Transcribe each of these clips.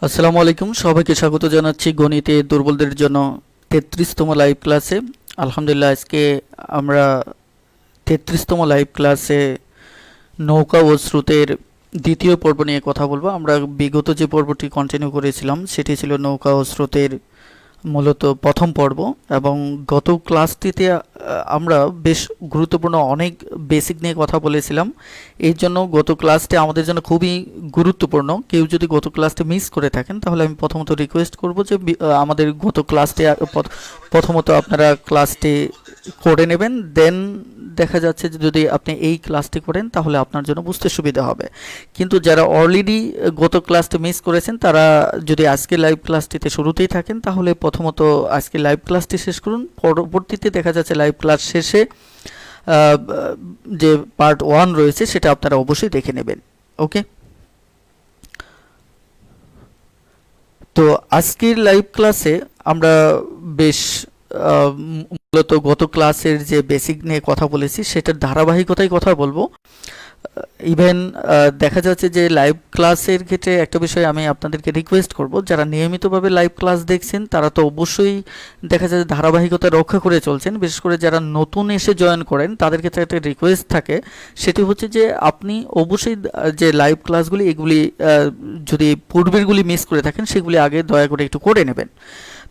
আসসালামু আলাইকুম, সবাইকে স্বাগত জানাচ্ছি গণিতে দুর্বলদের জন্য 33তম লাইভ ক্লাসে। আলহামদুলিল্লাহ, আজকে আমরা 33তম লাইভ ক্লাসে নৌকা ও স্রোতের দ্বিতীয় পর্ব নিয়ে কথা বলবো। আমরা বিগত যে পর্বটি কন্টিনিউ করেছিলাম সেটি ছিল নৌকা ও স্রোতের মূলত প্রথম পর্ব, এবং গত ক্লাসটিতে আমরা বেশ গুরুত্বপূর্ণ অনেক বেসিক নিয়ে কথা বলেছিলাম। এই জন্য গত ক্লাসটি আমাদের জন্য খুবই গুরুত্বপূর্ণ। কেউ যদি গত ক্লাসটি মিস করে থাকেন তাহলে আমি প্রথমত রিকোয়েস্ট করব যে আমাদের গত ক্লাসটি প্রথমত আপনারা ক্লাসটি করে নেবেন, দেন দেখা যাচ্ছে যে যদি আপনি এই ক্লাসটি করেন তাহলে আপনার জন্য বুঝতে সুবিধা হবে। কিন্তু যারা অলরেডি গত ক্লাসটি মিস করেছেন তারা যদি আজকে লাইভ ক্লাসটিতে শুরুতেই থাকেন তাহলে প্রথমত আজকে লাইভ ক্লাসটি শেষ করুন। পরবর্তীতে দেখা যাচ্ছে লাইভ ক্লাস শেষে যে পার্ট 1 রয়েছে সেটা আপনারা অবশ্যই দেখে নেবেন। ওকে, তো আজকের লাইভ ক্লাসে আমরা বেশ মূলত গত ক্লাসের যে বেসিক নিয়ে কথা বলেছি সেটার ধারাবাহিকতায় কথা বলবো। ইভেন দেখা যাচ্ছে যে লাইভ ক্লাসের ক্ষেত্রে একটা বিষয় আমি আপনাদেরকে রিকোয়েস্ট করব, যারা নিয়মিতভাবে লাইভ ক্লাস দেখছেন তারা তো অবশ্যই দেখা যাচ্ছে ধারাবাহিকতা রক্ষা করে চলছেন। বিশেষ করে যারা নতুন এসে জয়েন করেন তাদের ক্ষেত্রে একটা রিকোয়েস্ট থাকে, সেটি হচ্ছে যে আপনি অবশ্যই যে লাইভ ক্লাসগুলি এগুলি যদি পূর্বেরগুলি মিস করে থাকেন সেগুলি আগে দয়া করে একটু করে নেবেন।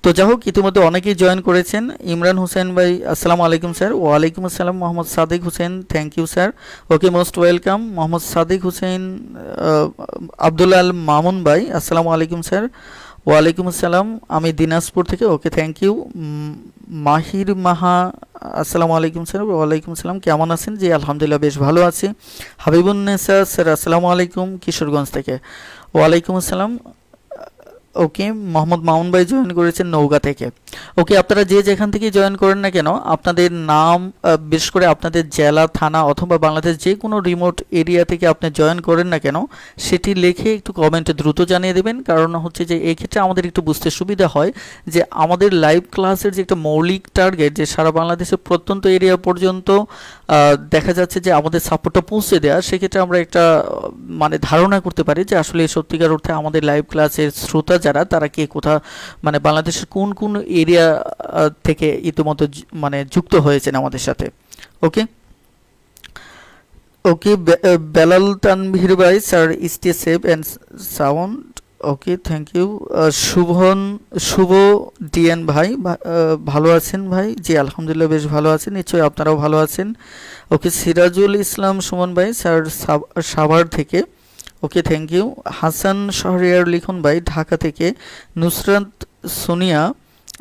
তো যাই হোক, ইতিমধ্যে অনেকেই জয়েন করেছেন। ইমরান হোসেন ভাই, আসসালামু আলাইকুম স্যার। ওয়ালাইকুম আসসালাম। Mohammad Sadiq Hossain, thank you sir. Okay, most welcome. Mohammad Sadiq Hossain. Abdullah Al Mamun ভাই, আসসালামু আলাইকুম স্যার। ওয়ালাইকুম আসসালাম, আমি দিনাজপুর থেকে। ওকে, থ্যাংক ইউ। মাহির মাহা, আসসালামু আলাইকুম স্যার। ওয়ালাইকুম আসসালাম, কেমন আছেন? জি আলহামদুলিল্লাহ বেশ ভালো আছি। হাবিবুন্নেসা স্যার, আসসালামু আলাইকুম, কিশোরগঞ্জ থেকে। ওয়ালাইকুম আসসালাম। ওকে, মোহাম্মদ মামুন ভাই জয়েন করেছেন নওগাঁ থেকে। ওকে, আপনারা যে যেখান থেকে জয়েন করেন না কেন আপনাদের নাম, বিশেষ করে আপনাদের জেলা, থানা অথবা বাংলাদেশ যে কোনো রিমোট এরিয়া থেকে আপনি জয়েন করেন না কেন সেটি লিখে একটু কমেন্টে দ্রুত জানিয়ে দেবেন। কারণ হচ্ছে যে এই ক্ষেত্রে আমাদের একটু বুঝতে সুবিধা হয় যে আমাদের লাইভ ক্লাসের যে একটা মৌলিক টার্গেট যে সারা বাংলাদেশের প্রত্যন্ত এরিয়া পর্যন্ত দেখা যাচ্ছে যে আমাদের সাপোর্টটা পৌঁছে দেওয়া, সেক্ষেত্রে আমরা একটা মানে ধারণা করতে পারি যে আসলে সত্যিকার অর্থে আমাদের লাইভ ক্লাসের শ্রোতা যারা তারা কে কোথা মানে বাংলাদেশের কোন কোন এরিয়া থেকে ইতিমধ্যে মানে যুক্ত হয়েছেন আমাদের সাথে। ওকে, ওকে, বেলাল তানভীর ভাই sir, stay safe and sound. Okay, thank you. Shuvo ডিএন ভাই, ভালো আছেন ভাই? জি আলহামদুলিল্লাহ বেশ ভালো আছেন, নিশ্চয়ই আপনারাও ভালো আছেন। ওকে, সিরাজুল ইসলাম সুমন ভাই স্যার, সাভার থেকে। ওকে, থ্যাংক ইউ। হাসান শহরিয়ার লিখন ভাই, ঢাকা থেকে। নুসরাত সোনিয়া,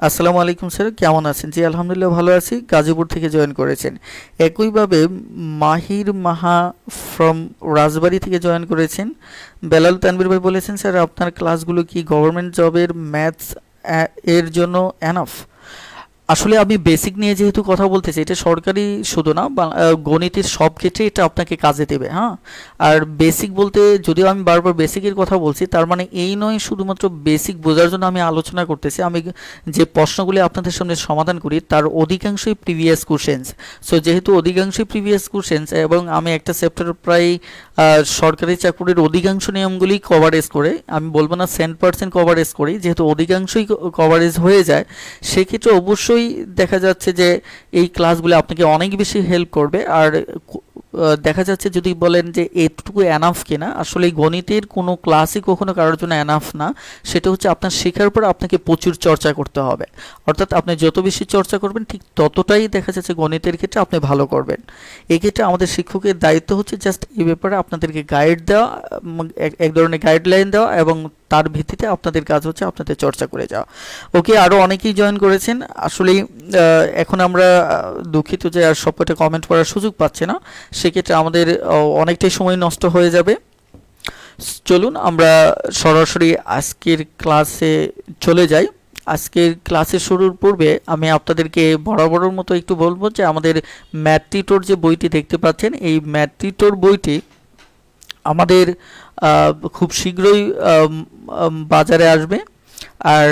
আসসালামু আলাইকুম স্যার, কেমন আছেন? জি আলহামদুলিল্লাহ ভালো আছি, গাজীপুর থেকে জয়েন করেছেন। একইভাবে মাহির মাহা ফ্রম রাজবাড়ী থেকে জয়েন করেছেন। বেলাল তানভীর ভাই বলেছেন স্যার আপনার ক্লাসগুলো কি গভর্নমেন্ট জবের ম্যাথস এর জন্য এনাফ? আসলে আমি বেসিক নিয়ে যেহেতু কথা বলতেছি, এটা সরকারি শুধু না, গণিতের সব ক্ষেত্রে এটা আপনাকে কাজে দেবে। হ্যাঁ, আর বেসিক বলতে যদিও আমি বারবার বেসিকের কথা বলছি, তার মানে এই নয় শুধুমাত্র বেসিক বোঝার জন্য আমি আলোচনা করতেছি। আমি যে প্রশ্নগুলি আপনাদের সামনে সমাধান করি তার অধিকাংশই প্রিভিয়াস কোশ্চেন্স। সো যেহেতু অধিকাংশই প্রিভিয়াস কোশ্চেন্স এবং আমি একটা চ্যাপ্টার প্রায় সরকারি চাকরির অধিকাংশ নিয়মগুলি কভারেজ করে, আমি বলবো না 100% কভারেজ করি, যেহেতু অধিকাংশই কভারেজ হয়ে যায় সেক্ষেত্রে অবশ্যই দেখা যাচ্ছে যে এই ক্লাসগুলো আপনাকে অনেক বেশি হেল্প করবে। আর দেখা যাচ্ছে যদি বলেন যে এটুকু এনাফ কিনা, আসলে গণিতের কোনো ক্লাসই কখনো কারোর জন্য এনাফ না। সেটা হচ্ছে আপনার শেখার পর আপনাকে প্রচুর চর্চা করতে হবে। অর্থাৎ আপনি যত বেশি চর্চা করবেন ঠিক ততটাই দেখা যাচ্ছে গণিতের ক্ষেত্রে আপনি ভালো করবেন। এক্ষেত্রে আমাদের শিক্ষকের দায়িত্ব হচ্ছে জাস্ট এই ব্যাপারে আপনাদেরকে গাইড দেওয়া, এক ধরনের গাইডলাইন দেওয়া, এবং তার ভিত্তিতে আপনাদের কাজ হচ্ছে আপনাদের চর্চা করে যাওয়া। ওকে, আরও অনেকেই জয়েন করেছেন। আসলেই এখন আমরা দুঃখিত যে আর সবকটা কমেন্ট করার সুযোগ পাচ্ছে না, সেক্ষেত্রে আমাদের অনেকটাই সময় নষ্ট হয়ে যাবে। চলুন আমরা সরাসরি আজকের ক্লাসে চলে যাই। আজকের ক্লাসে শুরুর পূর্বে আমি আপনাদেরকে বরাবরের মতো একটু বলবো যে আমাদের ম্যাথ টিউটর যে বইটি দেখতে পাচ্ছেন, এই ম্যাথ টিউটর বইটি আমাদের খুব শীঘ্রই বাজারে আসবে। আর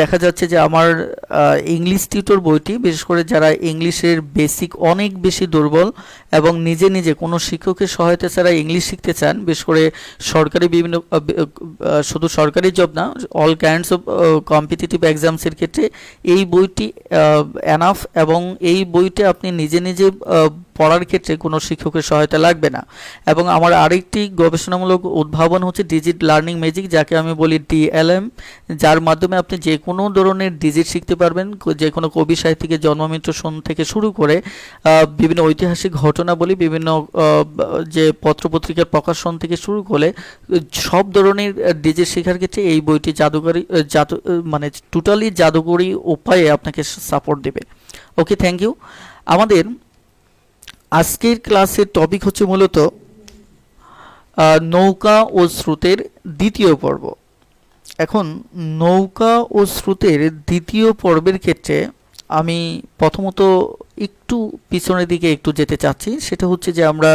দেখা যাচ্ছে যে আমার ইংলিশ টিউটর বইটি বিশেষ করে যারা ইংলিশের বেসিক অনেক বেশি দুর্বল এবং নিজে নিজে কোনো শিক্ষকের সহায়তা ছাড়া ইংলিশ শিখতে চান, বিশেষ করে সরকারি বিভিন্ন শুধু সরকারি জব না, অল কাইন্ডস অফ কম্পিটিটিভ এক্সামসের ক্ষেত্রে এই বইটি এনাফ, এবং এই বইটি আপনি নিজে নিজে পড়ার ক্ষেত্রে কোনো শিক্ষকের সহায়তা লাগবে না। এবং আমার আরেকটি গবেষণামূলক উদ্ভাবন হচ্ছে ডিজিট লার্নিং ম্যাজিক, যাকে আমি বলি DLM, যার মাধ্যমে আপনি যে কোনো ধরনের ডিজিট শিখতে পারবেন। যে কোনো কবি সাহিত্যিকের জন্মমৃত্যু সন থেকে শুরু করে বিভিন্ন ঐতিহাসিক ঘটনাবলী, বিভিন্ন যে পত্রপত্রিকার প্রকাশন থেকে শুরু করে সব ধরনের ডিজিট শেখার ক্ষেত্রে এই বইটি জাদুকরী মানে টোটালি জাদুকরী উপায়ে আপনাকে সাপোর্ট দেবে। ওকে, থ্যাংক ইউ। আমাদের আজকের ক্লাসের টপিক হচ্ছে মূলত নৌকা ও স্রোতের দ্বিতীয় পর্ব। এখন নৌকা ও স্রোতের দ্বিতীয় পর্বের ক্ষেত্রে আমি প্রথমত একটু পিছনের দিকে একটু যেতে চাচ্ছি। সেটা হচ্ছে যে আমরা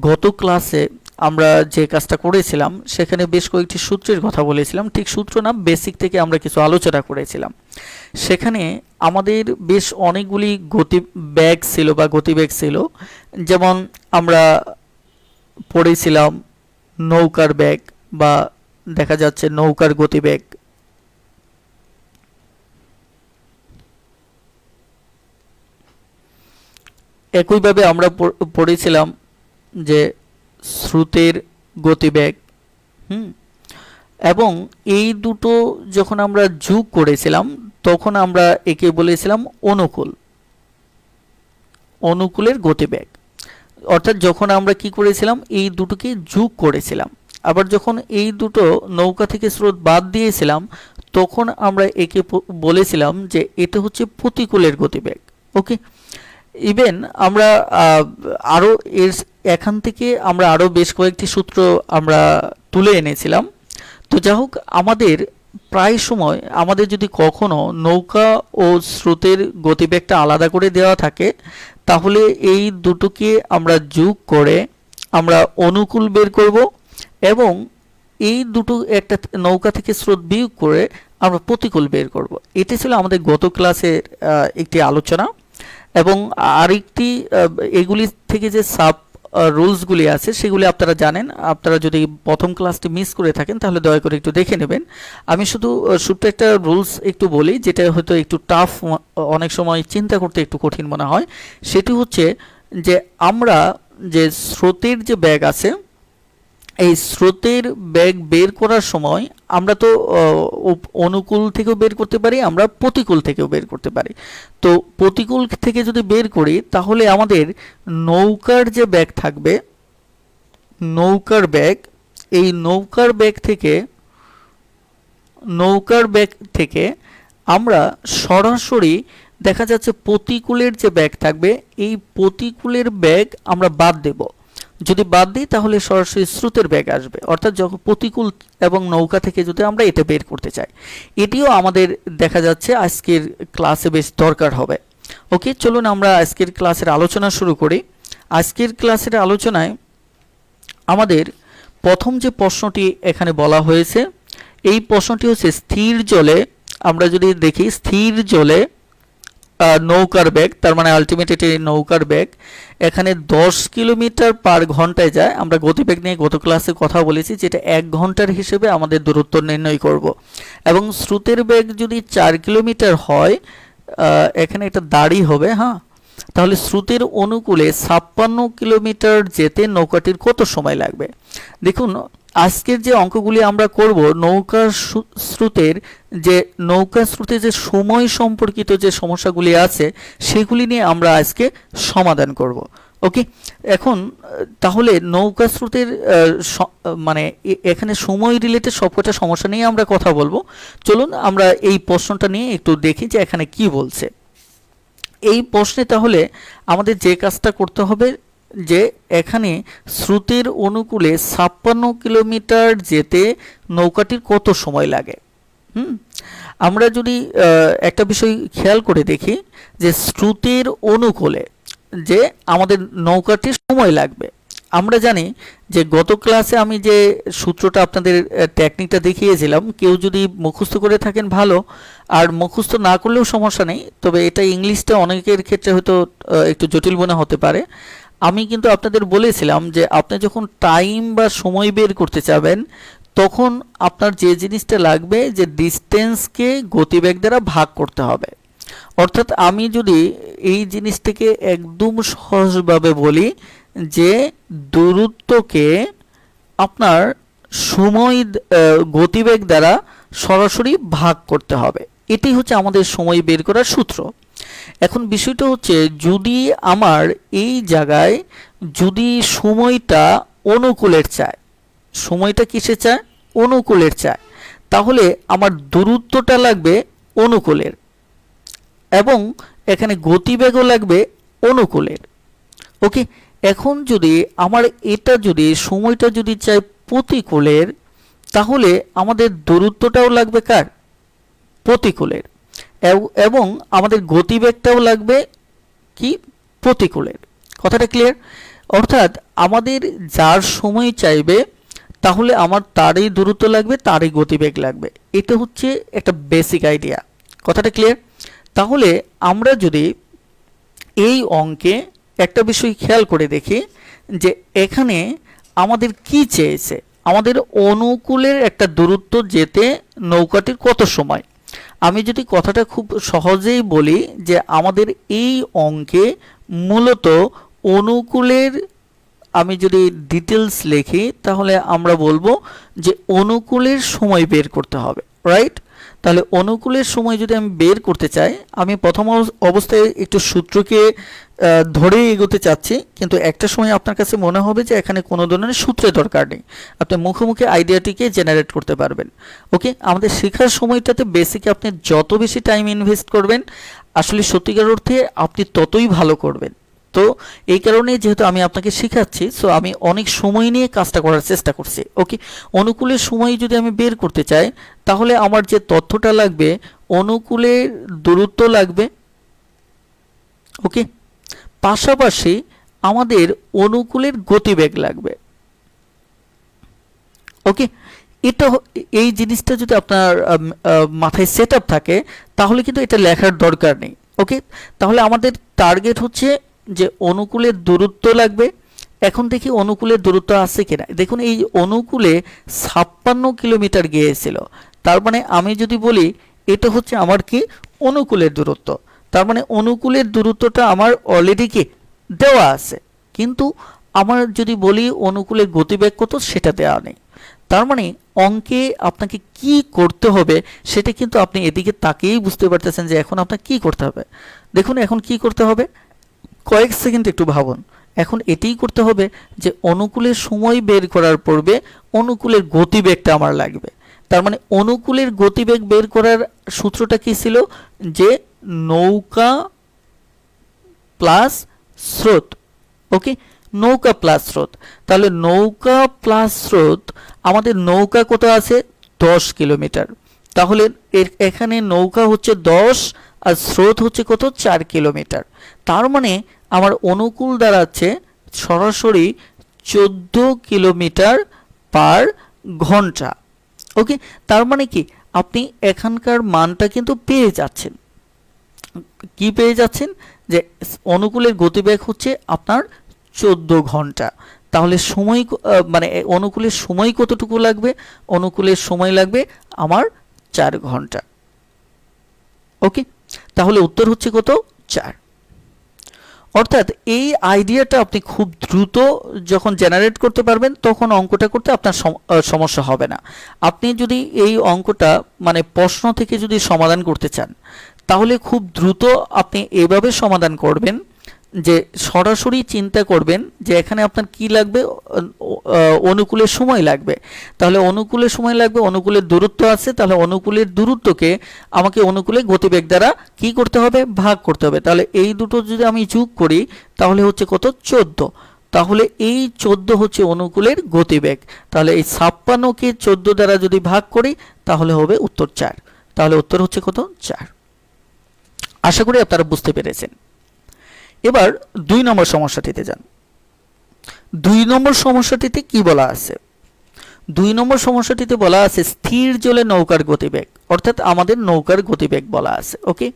গত ক্লাসে আমরা যে কাজটা করেছিলাম সেখানে বেশ কয়েকটি সূত্রের কথা বলেছিলাম, ঠিক সূত্র না, বেসিক থেকে আমরা কিছু আলোচনা করেছিলাম। সেখানে আমাদের বেশ অনেকগুলি গতিবেগ ছিল বা গতিবেগ ছিল, যেমন আমরা পড়েছিলাম নৌকার বেগ বা দেখা যাচ্ছে নৌকার গতিবেগ, একইভাবে আমরা পড়েছিলাম যে স্রোতের গতিবেগ। এবং এই দুটো যখন আমরা যোগ করেছিলাম তখন আমরা একে বলেছিলাম অনুকূলের গতিবেগ। অর্থাৎ যখন আমরা কি করেছিলাম, এই দুটোকে যোগ করেছিলাম। আবার যখন এই দুটো নৌকা থেকে স্রোত বাদ দিয়েছিলাম তখন আমরা একে বলেছিলাম যে এটা হচ্ছে প্রতিকূলের গতিবেগ। ওকে, ইভেন আমরা আরও এখান থেকে আমরা আরও বেশ কয়েকটি সূত্র আমরা তুলে এনেছিলাম। তো যাই হোক, আমাদের প্রায় সময় আমাদের যদি কখনো নৌকা ও স্রোতের গতিবেগটা আলাদা করে দেওয়া থাকে তাহলে এই দুটোকে আমরা যোগ করে আমরা অনুকূল বের করব, এবং এই দুটো একটা নৌকা থেকে স্রোত বিয়োগ করে আমরা প্রতিকূল বের করব। এটি ছিল আমাদের গত ক্লাসের একটি আলোচনা। এবং আরেকটি এগুলি থেকে যে সাব রুলসগুলি আছে সেগুলি আপনারা জানেন। আপনারা যদি প্রথম ক্লাসটি মিস করে থাকেন তাহলে দয়া করে একটু দেখে নেবেন। আমি শুধু ছোট্ট একটা রুলস একটু বলি, যেটা হয়তো একটু টাফ, অনেক সময় চিন্তা করতে একটু কঠিন মনে হয়। সেটি হচ্ছে যে আমরা যে স্রোতের যে ব্যাগ আছে, এই স্রোতের ব্যাগ বের করার সময় আমরা তো অনুকূল থেকেও বের করতে পারি, আমরা প্রতিকূল থেকেও বের করতে পারি। তো প্রতিকূল থেকে যদি বের করি তাহলে আমাদের নৌকার যে ব্যাগ থাকবে, নৌকার ব্যাগ, এই নৌকার ব্যাগ থেকে আমরা সরাসরি দেখা যাচ্ছে প্রতিকূলের যে ব্যাগ থাকবে এই প্রতিকূলের ব্যাগ আমরা বাদ দেব। যদি বাদ দিই তাহলে সরাসরি স্রোতের ব্যাগ আসবে। অর্থাৎ যখন প্রতিকূল এবং নৌকা থেকে যদি আমরা এটা বের করতে চাই, এটিও আমাদের দেখা যাচ্ছে আজকের ক্লাসে বেশ দরকার হবে। ওকে, চলুন আমরা আজকের ক্লাসের আলোচনা শুরু করি। আজকের ক্লাসের আলোচনায় আমাদের প্রথম যে প্রশ্নটি এখানে বলা হয়েছে, এই প্রশ্নটি হচ্ছে স্থির জলে, আমরা যদি দেখি স্থির জলে নৌকার বেগ, তার মানে আলটিমেট এটি নৌকার বেগ এখানে 10 কিলোমিটার পার ঘন্টায় যায়। আমরা গতিবেগ নিয়ে গত ক্লাসে কথা বলেছি, যেটা 1 ঘন্টার হিসেবে আমাদের দূরত্ব নির্ণয় করব। এবং স্রোতের বেগ যদি 4 কিলোমিটার হয়, এখানে একটা দাড়ি হবে, হ্যাঁ, তাহলে স্রোতের অনুকূলে 56 কিলোমিটার যেতে নৌকাটির কত সময় লাগবে। দেখুন, আজকের যে অঙ্কগুলি আমরা করব নৌকা স্রোতের যে সময় সম্পর্কিত যে সমস্যাগুলি আছে সেগুলি নিয়ে আমরা আজকে সমাধান করব। ওকে, এখন তাহলে নৌকা স্রোতের মানে এখানে সময় রিলেটেড সবকটা সমস্যা নিয়ে আমরা কথা বলবো। চলুন আমরা এই প্রশ্নটা নিয়ে একটু দেখি যে এখানে কি বলছে। এই প্রশ্নে তাহলে আমাদের যে কাজটা করতে হবে যে এখানে স্রোতের অনুকূলে 56 কিলোমিটার যেতে নৌকাটির কত সময় লাগে। আমরা যদি একটা বিষয় খেয়াল করে দেখি যে স্রোতের অনুকূলে যে আমাদের নৌকাটির সময় লাগবে, আমরা জানি যে গত ক্লাসে আমি যে সূত্রটা আপনাদের টেকনিকটা দেখিয়েছিলাম, কেউ যদি মুখস্থ করে থাকেন ভালো, আর মুখস্থ না করলেও সমস্যা নেই, তবে এটা ইংলিশটা অনেকের ক্ষেত্রে হয়তো একটু জটিল মনে হতে পারে। আমি কিন্তু আপনাদের বলেছিলাম যে আপনি যখন টাইম বা সময় বের করতে চাবেন, তখন আপনার যে জিনিসটা লাগবে যে ডিস্টেন্সকে গতিবেগ দ্বারা ভাগ করতে হবে। অর্থাৎ আমি যদি এই জিনিসটাকে একদম সহজভাবে বলি যে দূরত্বকে আপনার সময় গতিবেগ দ্বারা সরাসরি ভাগ করতে হবে, এটি হচ্ছে আমাদের সময় বের করার সূত্র। এখন বিষয়টা হচ্ছে, যদি আমার এই জায়গায় যদি সময়টা অনুকূলের চায়, সময়টা কিসে চায়? অনুকূলের চায়, তাহলে আমার দূরত্বটা লাগবে অনুকূলের, এবং এখানে গতিবেগও লাগবে অনুকূলের। ওকে, এখন যদি আমার এটা যদি সময়টা যদি চাই প্রতিকূলের, তাহলে আমাদের দূরত্বটাও লাগবে কার? প্রতিকূলের, এবং আমাদের গতিবেগটাও লাগবে কি? প্রতিকূলের। কথাটা ক্লিয়ার? অর্থাৎ আমাদের যার সময় চাইবে, তাহলে আমার তারই দূরত্ব লাগবে, তারই গতিবেগ লাগবে। এটা হচ্ছে একটা বেসিক আইডিয়া। কথাটা ক্লিয়ার? তাহলে আমরা যদি এই অঙ্কে একটা বিষয় খেয়াল করে দেখি যে এখানে আমাদের কি চেয়েছে, আমাদের অনুকূলের একটা দূরত্ব যেতে নৌকাটির কত সময়। আমি যদি কথাটা খুব সহজেই বলি যে আমাদের এই অঙ্কে মূলত অনুকূলের, আমি যদি ডিটেলস লিখি তাহলে আমরা বলবো যে অনুকূলের সময় বের করতে হবে, রাইট? তাহলে অনুকূলের সময় যদি আমি বের করতে চাই, আমি প্রথম অবস্থায় একটু সূত্রকে ধরে এগোতে চাচ্ছি, কিন্তু একটা সময় আপনার কাছে মনে হবে যে এখানে কোনো ধরনের সূত্রের দরকার নেই, আপনি মুখে মুখে আইডিয়াটিকে জেনারেট করতে পারবেন। ওকে, আমাদের শেখার সময়টাতে বেসিকে আপনি যত বেশি টাইম ইনভেস্ট করবেন, আসলে সত্যিকার অর্থে আপনি ততই ভালো করবেন। তো এই কারণে যেহেতু আমি আপনাকে শেখাচ্ছি, সো আমি অনেক সময় নিয়ে কাজটা করার চেষ্টা করছি। ওকে, অনুকূলের সময় যদি আমি বের করতে চাই, তাহলে আমার যে তথ্যটা লাগবে, অনুকূলের দূরত্ব লাগবে। ওকে, পাশাপাশি আমাদের অনুকূলের গতিবেগ লাগবে। ওকে, এটা এই জিনিসটা যদি আপনার মাথায় সেট আপ থাকে, তাহলে কিন্তু এটা লেখার দরকার নেই। ওকে, তাহলে আমাদের টার্গেট হচ্ছে যে অনুকূলের দূরত্ব লাগবে। এখন দেখি অনুকূলের দূরত্ব আছে কিনা। দেখুন, এই অনুকূলে 56 কিলোমিটার গিয়েছিল, তার মানে আমি যদি বলি এটা হচ্ছে আমার কি? অনুকূলের দূরত্ব। তার মানে অনুকূলের দূরত্বটা আমার অলরেডি কি দেওয়া আছে, কিন্তু আমার যদি বলি অনুকূলের গতিবেগ কত, সেটা দেওয়া নেই। তার মানে অঙ্কে আপনাকে কি করতে হবে সেটা কিন্তু আপনি এদিকে তাকিয়েই বুঝতে পারতেছেন যে এখন আপনাকে কি করতে হবে। দেখুন, এখন কি করতে হবে, কয়েক সেকেন্ড একটু ভাবুন। এখন এটাই করতে হবে যে অনুকূলের সময় বের করার পূর্বে অনুকূলের গতিবেগটা আমার লাগবে। তার মানে অনুকূলের গতিবেগ বের করার সূত্রটা কি ছিল? যে নৌকা প্লাস স্রোত। ওকে, নৌকা প্লাস স্রোত। তাহলে নৌকা প্লাস স্রোত, আমাদের নৌকা কত আছে? 10 কিলোমিটার। তাহলে এখানে নৌকা হচ্ছে 10 আর স্রোত হচ্ছে কত? 4 কিলোমিটার। তার মানে আমার অনুকূল দাঁড়াচ্ছে সরাসরি 14 কিলোমিটার পার ঘন্টা। ওকে, তার মানে কি আপনি এখানকার মানটা কিন্তু পেয়ে যাচ্ছেন। কি পেয়ে যাচ্ছেন? যে অনুকূলের গতিবেগ হচ্ছে আপনার 14 ঘন্টা। তাহলে সময় মানে অনুকূলের সময় কতটুকু লাগবে? অনুকূলের সময় লাগবে আমার 4 ঘন্টা। ওকে, তাহলে উত্তর হচ্ছে কত? 4। অর্থাৎ এই আইডিয়াটা আপনি খুব দ্রুত যখন জেনারেট করতে পারবেন, তখন অঙ্কটা করতে আপনার সমস্যা হবে না। আপনি যদি এই অঙ্কটা মানে প্রশ্ন থেকে যদি সমাধান করতে চান, তাহলে খুব দ্রুত আপনি এভাবে সমাধান করবেন যে সরাসরি চিন্তা করবেন যে এখানে আপনার কি লাগবে? অনুকূলের সময় লাগবে। তাহলে অনুকূলের সময় লাগবে, অনুকূলের দূরত্ব আছে, তাহলে অনুকূলের দূরত্বকে আমাকে অনুকূলের গতিবেগ দ্বারা কি করতে হবে? ভাগ করতে হবে। তাহলে এই দুটো যদি আমি যোগ করি, তাহলে হচ্ছে কত? 14। তাহলে এই 14 হচ্ছে অনুকূলের গতিবেগ। তাহলে এই 56কে 14 দ্বারা যদি ভাগ করি, তাহলে হবে উত্তর 4। তাহলে উত্তর হচ্ছে কত? 4। আশা করি আপনারা বুঝতে পেরেছেন। এবার 2 নম্বর সমস্যাটিতে যান। 2 নম্বর সমস্যাটিতে কি বলা আছে? 2 নম্বর সমস্যাটিতে বলা আছে স্থির জলে নৌকার গতিবেগ, অর্থাৎ আমাদের নৌকার গতিবেগ বলা আছে। ওকে,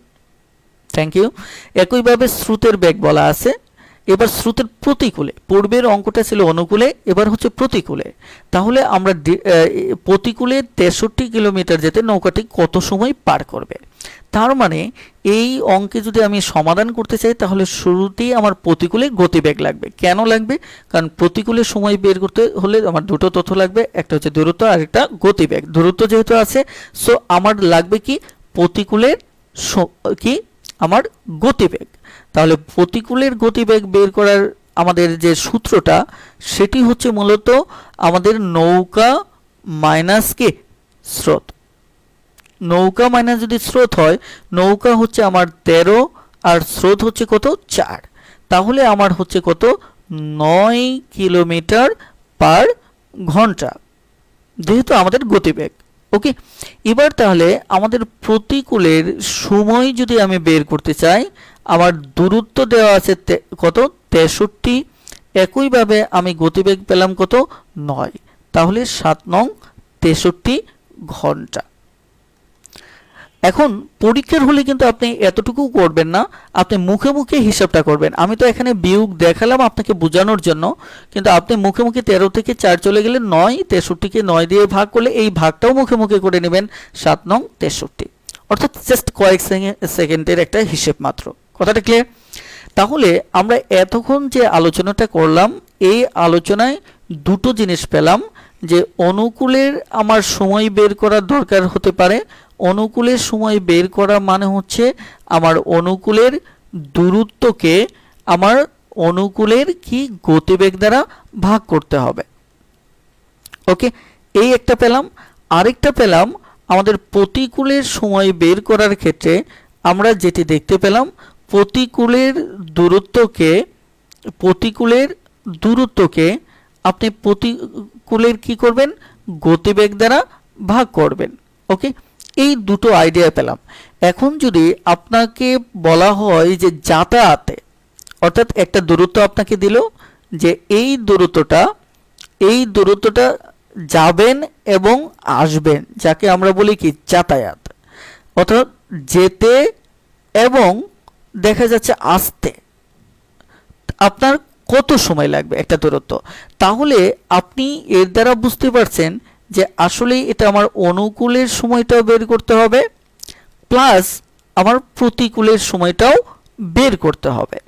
থ্যাংক ইউ। একইভাবে স্রোতের বেগ বলা আছে। এবার স্রোতের প্রতিকূলে, পূর্বের অঙ্কটা ছিল অনুকূলে, এবার হচ্ছে প্রতিকূলে। তাহলে আমরা প্রতিকূলে 63 কিলোমিটার যেতে নৌকাটি কত সময় পার করবে? তার মানে এই অঙ্কে যদি আমি সমাধান করতে চাই তাহলে শুরুতেই আমার প্রতিকূলে গতিবেগ লাগবে। কেন লাগবে? কারণ প্রতিকূলে সময় বের করতে হলে আমার দুটো তথ্য লাগবে, একটা হচ্ছে দূরত্ব আর একটা গতিবেগ। দূরত্ব যেহেতু আছে, সো আমার লাগবে কি প্রতিকূলের কি আমার গতিবেগ। তাহলে প্রতিকূলের গতিবেগ বের করার আমাদের যে সূত্রটা সেটি হচ্ছে মূলত আমাদের নৌকা মাইনাস কে স্রোত। নৌকা মাইনাস যদি স্রোত হয়, নৌকা হচ্ছে আমার 13 আর স্রোত হচ্ছে কত 4, তাহলে আমার হচ্ছে কত 9 কিলোমিটার পার ঘন্টা, যেহেতু আমাদের গতিবেগ। ওকে, এবার তাহলে আমাদের প্রতিকূলের সময় যদি আমি বের করতে চাই, আমার দূরত্ব দেওয়া আছে কত 63, একইভাবে আমি গতিবেগ পেলাম কত 9, তাহলে 7 নং 63 ঘন্টা। এখন পরীক্ষার হলে কিন্তু আপনি এতটুকু করবেন না, আপনি মুখে মুখে হিসাবটা করবেন। আমি তো এখানে বিয়োগ দেখালাম আপনাকে বোঝানোর জন্য, কিন্তু আপনি মুখে মুখে 13 থেকে 4 চলে গেলে 9, 63কে 9 দিয়ে ভাগ করলে এই ভাগটাও মুখে মুখে করে নেবেন 7 নং 63, অর্থাৎ জাস্ট কয়েক সেকেন্ডের একটা হিসেব মাত্র। কথাটা ক্লিয়ার? তাহলে আমরা এতক্ষণ যে আলোচনাটা করলাম, এই আলোচনায় দুটো জিনিস পেলাম, যে অনুকূলের আমার সময় বের করার দরকার হতে পারে। অনুকূলের সময় বের করা মানে হচ্ছে আমার অনুকূলের দূরত্বকে আমার অনুকূলের কি গতিবেগ দ্বারা ভাগ করতে হবে। ওকে, এই একটা পেলাম। আরেকটা পেলাম আমাদের প্রতিকূলের সময় বের করার ক্ষেত্রে আমরা যেটি দেখতে পেলাম, প্রতিকূলের দূরত্বকে আপনি প্রতিকূলের কি করবেন গতিবেগ দ্বারা ভাগ করবেন। ওকে, এই দুটো আইডিয়া পেলাম। এখন যদি আপনাকে বলা হয় যে যাতায়াতে, অর্থাৎ একটা দূরত্ব আপনাকে দিল যে এই দূরত্বটা যাবেন এবং আসবেন, যাকে আমরা বলি কি যাতায়াত, অর্থাৎ যেতে এবং দেখা যাচ্ছে আসতে আপনার কত সময় লাগবে একটা দূরত্ব। তাহলে আপনি এর দ্বারা বুঝতে পারছেন যে আসলেই এটা আমার অনুকূলের সময়টাও বের করতে হবে, প্লাস আমার প্রতিকূলের সময়টাও বের করতে হবে।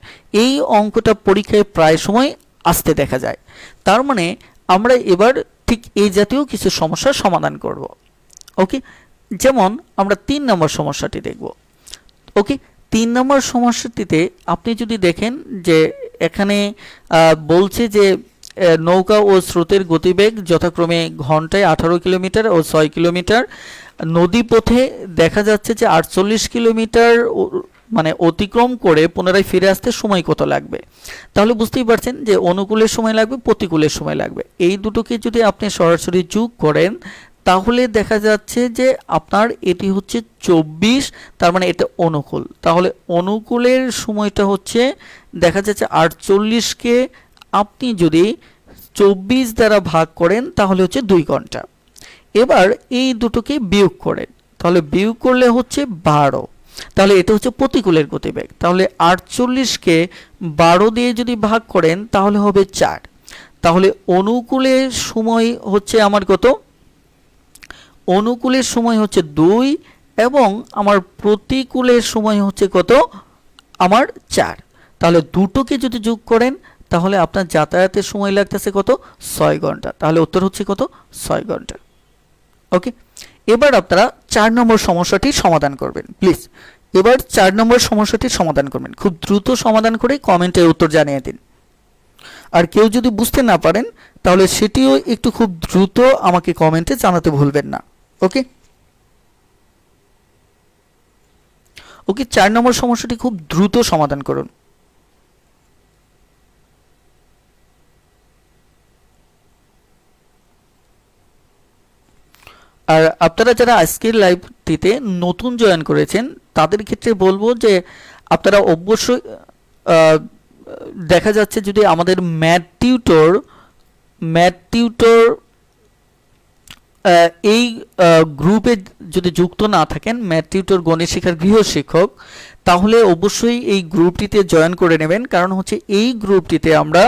এই অঙ্কটা পরীক্ষায় প্রায় সময় আসতে দেখা যায়। তার মানে আমরা এবার ঠিক এই জাতীয় কিছু সমস্যার সমাধান করব। ওকে, যেমন আমরা 3 নম্বর সমস্যাটি দেখব। ওকে, 3 নম্বর সমস্যাটিতে আপনি যদি দেখেন যে এখানে বলছে যে নৌকা ও স্রোতের গতিবেগ যথাক্রমে ঘন্টায় 18 কিলোমিটার ও 6 কিলোমিটার। নদীপথে দেখা যাচ্ছে যে 48 কিলোমিটার মানে অতিক্রম করে পুনরায় ফিরে আসতে সময় কত লাগবে। তাহলে বুঝতেই পারছেন যে অনুকূলের সময় লাগবে, প্রতিকূলের সময় লাগবে। এই দুটোকে যদি আপনি সরাসরি যোগ করেন তাহলে দেখা যাচ্ছে যে আপনার এটি হচ্ছে 24, তার মানে এটা অনুকূল। তাহলে অনুকূলের সময়টা হচ্ছে দেখা যাচ্ছে 48কে আপনি যদি 24 দ্বারা ভাগ করেন তাহলে হচ্ছে 2 ঘন্টা। এবার এই দুটোকে বিয়োগ করেন, তাহলে বিয়োগ করলে হচ্ছে 12, তাহলে এটা হচ্ছে প্রতিকূলের গতিবেগ। তাহলে 48কে 12 দিয়ে যদি ভাগ করেন তাহলে হবে 4। তাহলে অনুকূলের সময় হচ্ছে আমার কত? অনুকূলের সময় হচ্ছে 2 এবং আমার প্রতিকূলের সময় হচ্ছে কত? আমার 4। তাহলে দুটোকে যদি যোগ করেন তাহলে আপনার যাতায়াতের সময় লাগতেছে কত? 6 ঘন্টা। তাহলে উত্তর হচ্ছে কত? 6 ঘন্টা। ওকে, এবার আপনারা 4 নম্বর সমস্যাটি সমাধান করবেন। প্লিজ এবার 4 নম্বর সমস্যাটি সমাধান করবেন, খুব দ্রুত সমাধান করে কমেন্টে উত্তর জানিয়ে দিন। আর কেউ যদি বুঝতে না পারেন তাহলে সেটিও একটু খুব দ্রুত আমাকে কমেন্টে জানাতে ভুলবেন না। ওকে ওকে 4 নম্বর সমস্যাটি খুব দ্রুত সমাধান করুন। আর আপনারা যারা আজকের লাইভটিতে নতুন জয়েন করেছেন তাদের ক্ষেত্রে বলবো যে আপনারা অবশ্যই দেখা যাচ্ছে যদি আমাদের ম্যাথ টিউটর এই গ্রুপে যদি যুক্ত না থাকেন, ম্যাথ টিউটর গণিত শেখার গৃহশিক্ষক, তাহলে অবশ্যই এই গ্রুপটিতে জয়েন করে নেবেন। কারণ হচ্ছে এই গ্রুপটিতে আমরা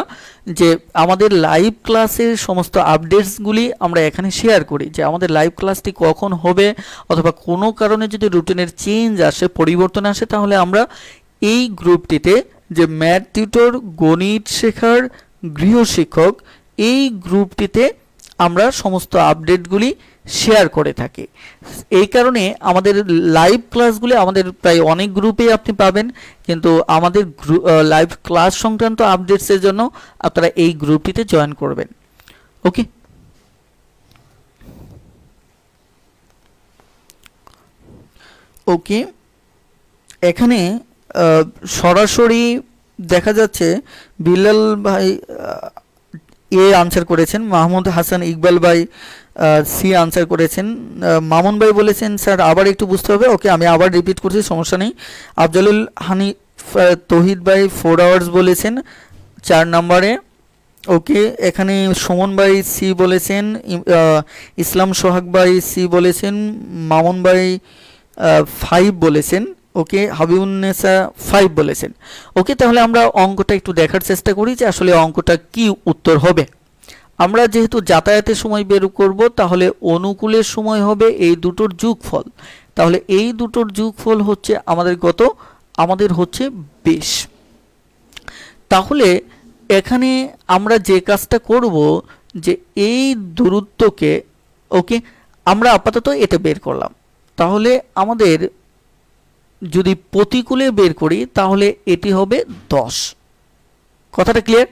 যে আমাদের লাইভ ক্লাসের সমস্ত আপডেটসগুলি আমরা এখানে শেয়ার করি, যে আমাদের লাইভ ক্লাসটি কখন হবে, অথবা কোনো কারণে যদি রুটিনের চেঞ্জ আসে, পরিবর্তন আসে, তাহলে আমরা এই গ্রুপটিতে, যে ম্যাথ টিউটর গণিত শেখার গৃহশিক্ষক, এই গ্রুপটিতে আমরা সমস্ত আপডেটগুলি শেয়ার করে থাকি। এই কারণে আমাদের লাইভ ক্লাসগুলি আমাদের প্রায় অনেক গ্রুপেই আপনি পাবেন, কিন্তু আমাদের লাইভ ক্লাস সংক্রান্ত আপডেটসের জন্য আপনারা এই গ্রুপটিতে জয়েন করবেন। ওকে, ওকে, এখানে সরাসরি দেখা যাচ্ছে বিল্লাল ভাই এ আনসার করেছেন, মাহমুদ হাসান ইকবাল ভাই সি আনসার করেছেন, মামুন ভাই বলেছেন স্যার আবার একটু বুঝতে হবে। ওকে, আমি আবার রিপিট করছি, সমস্যা নেই। আফজলুল হানি তহিদ ভাই 4 আওয়ার্স বলেছেন 4 নম্বরে। ওকে, এখানে সুমন ভাই সি বলেছেন, ইসলাম সোহাগ ভাই সি বলেছেন, মামুন ভাই 5 বলেছেন। ওকে, হাবিবুন্নেসা 5 বলেছেন। ওকে, তাহলে আমরা অঙ্কটা একটু দেখার চেষ্টা করি যে আসলে অঙ্কটা কি উত্তর হবে। আমরা যেহেতু যাতায়াতের সময় বের করব, তাহলে অনুকূলের সময় হবে এই দুটোর যোগফল। তাহলে এই দুটোর যোগফল হচ্ছে আমাদের কত? আমাদের হচ্ছে 20। তাহলে এখানে আমরা যে কাজটা করব, যে এই দূরত্বকে, ওকে, আমরা আপাতত এটা বের করলাম। তাহলে আমাদের যদি প্রতিকূলে বের করি, তাহলে এটি হবে 10। কথাটা ক্লিয়ার?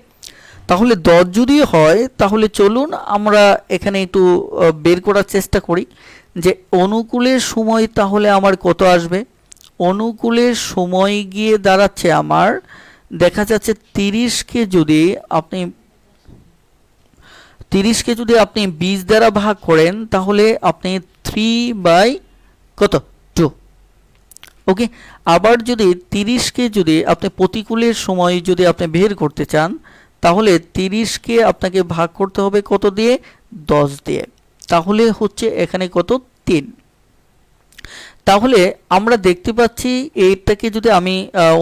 তাহলে 10 যদি হয়, তাহলে চলুন আমরা এখানে একটু বের করার চেষ্টা করি যে অনুকূলের সময় তাহলে আমার কত আসবে। অনুকূলের সময় গিয়ে দাঁড়াচ্ছে আমার, দেখা যাচ্ছে 30কে যদি আপনি 20 দ্বারা ভাগ করেন, তাহলে আপনি 3 বাই কত 2। ওকে, আবার যদি 30কে যদি আপনি প্রতিকূলের সময় যদি আপনি বের করতে চান, তাহলে 30কে আপনাকে ভাগ করতে হবে কত দিয়ে? 10 দিয়ে। তাহলে হচ্ছে এখানে কত? 3। তাহলে আমরা দেখতে পাচ্ছি এইটাকে যদি আমি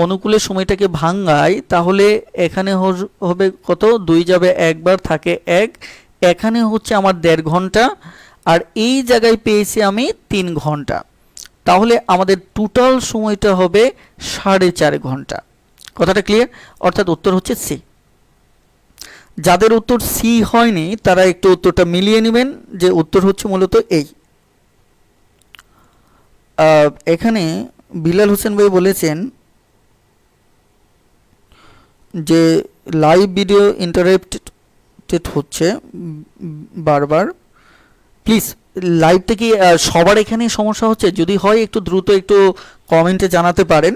অনুকূলের সময়টাকে ভাঙাই, তাহলে এখানে হবে কত? 2 যাবে একবার, থাকে 1। এখানে হচ্ছে আমার 1.5 ঘন্টা, আর এই জায়গায় পেয়েছি আমি 3 ঘন্টা। তাহলে আমাদের টোটাল সময়টা হবে 4.5 ঘন্টা। কথাটা ক্লিয়ার? অর্থাৎ উত্তর হচ্ছে সি। যাদের উত্তর সি হয়নি তারা একটু উত্তরটা মিলিয়ে নেবেন, যে উত্তর হচ্ছে মূলত এই। এখানে বিলাল হোসেন ভাই বলেছেন যে লাইভ ভিডিও ইন্টারাপ্টেড হচ্ছে বারবার। প্লিজ, লাইভটা কি সবার এখানে সমস্যা হচ্ছে? যদি হয় একটু দ্রুত একটু কমেন্টে জানাতে পারেন।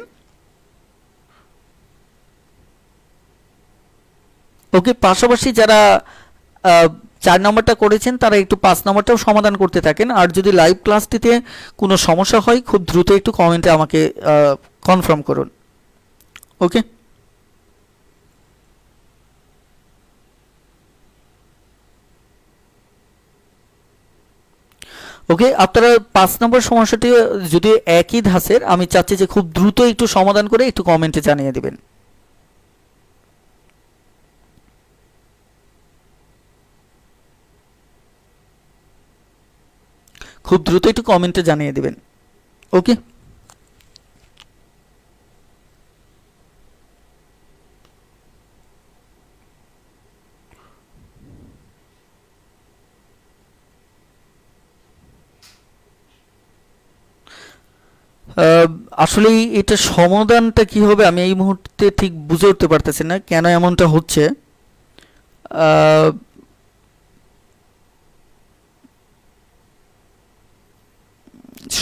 ওকে, পাশাপাশি যারা 4 নম্বরটা করেছেন তারা একটু 5 নম্বরটাও সমাধান করতে থাকেন। আর যদি লাইভ ক্লাসটিতে কোনো সমস্যা হয়, খুব দ্রুত একটু কমেন্টে আমাকে কনফার্ম করুন। ওকে, ওকে, আপনারা 5 নম্বর সমস্যাটি যদি একই ধাঁচের, আমি চাচ্ছি যে খুব দ্রুত একটু সমাধান করে একটু কমেন্টে জানিয়ে দিবেন। খুব দ্রুত একটু কমেন্টে জানিয়ে দিবেন। ওকে, আসলে এটা সমাধানটা কি হবে আমি এই মুহূর্তে ঠিক বুঝে উঠতে পারতেছি না কেন এমনটা হচ্ছে।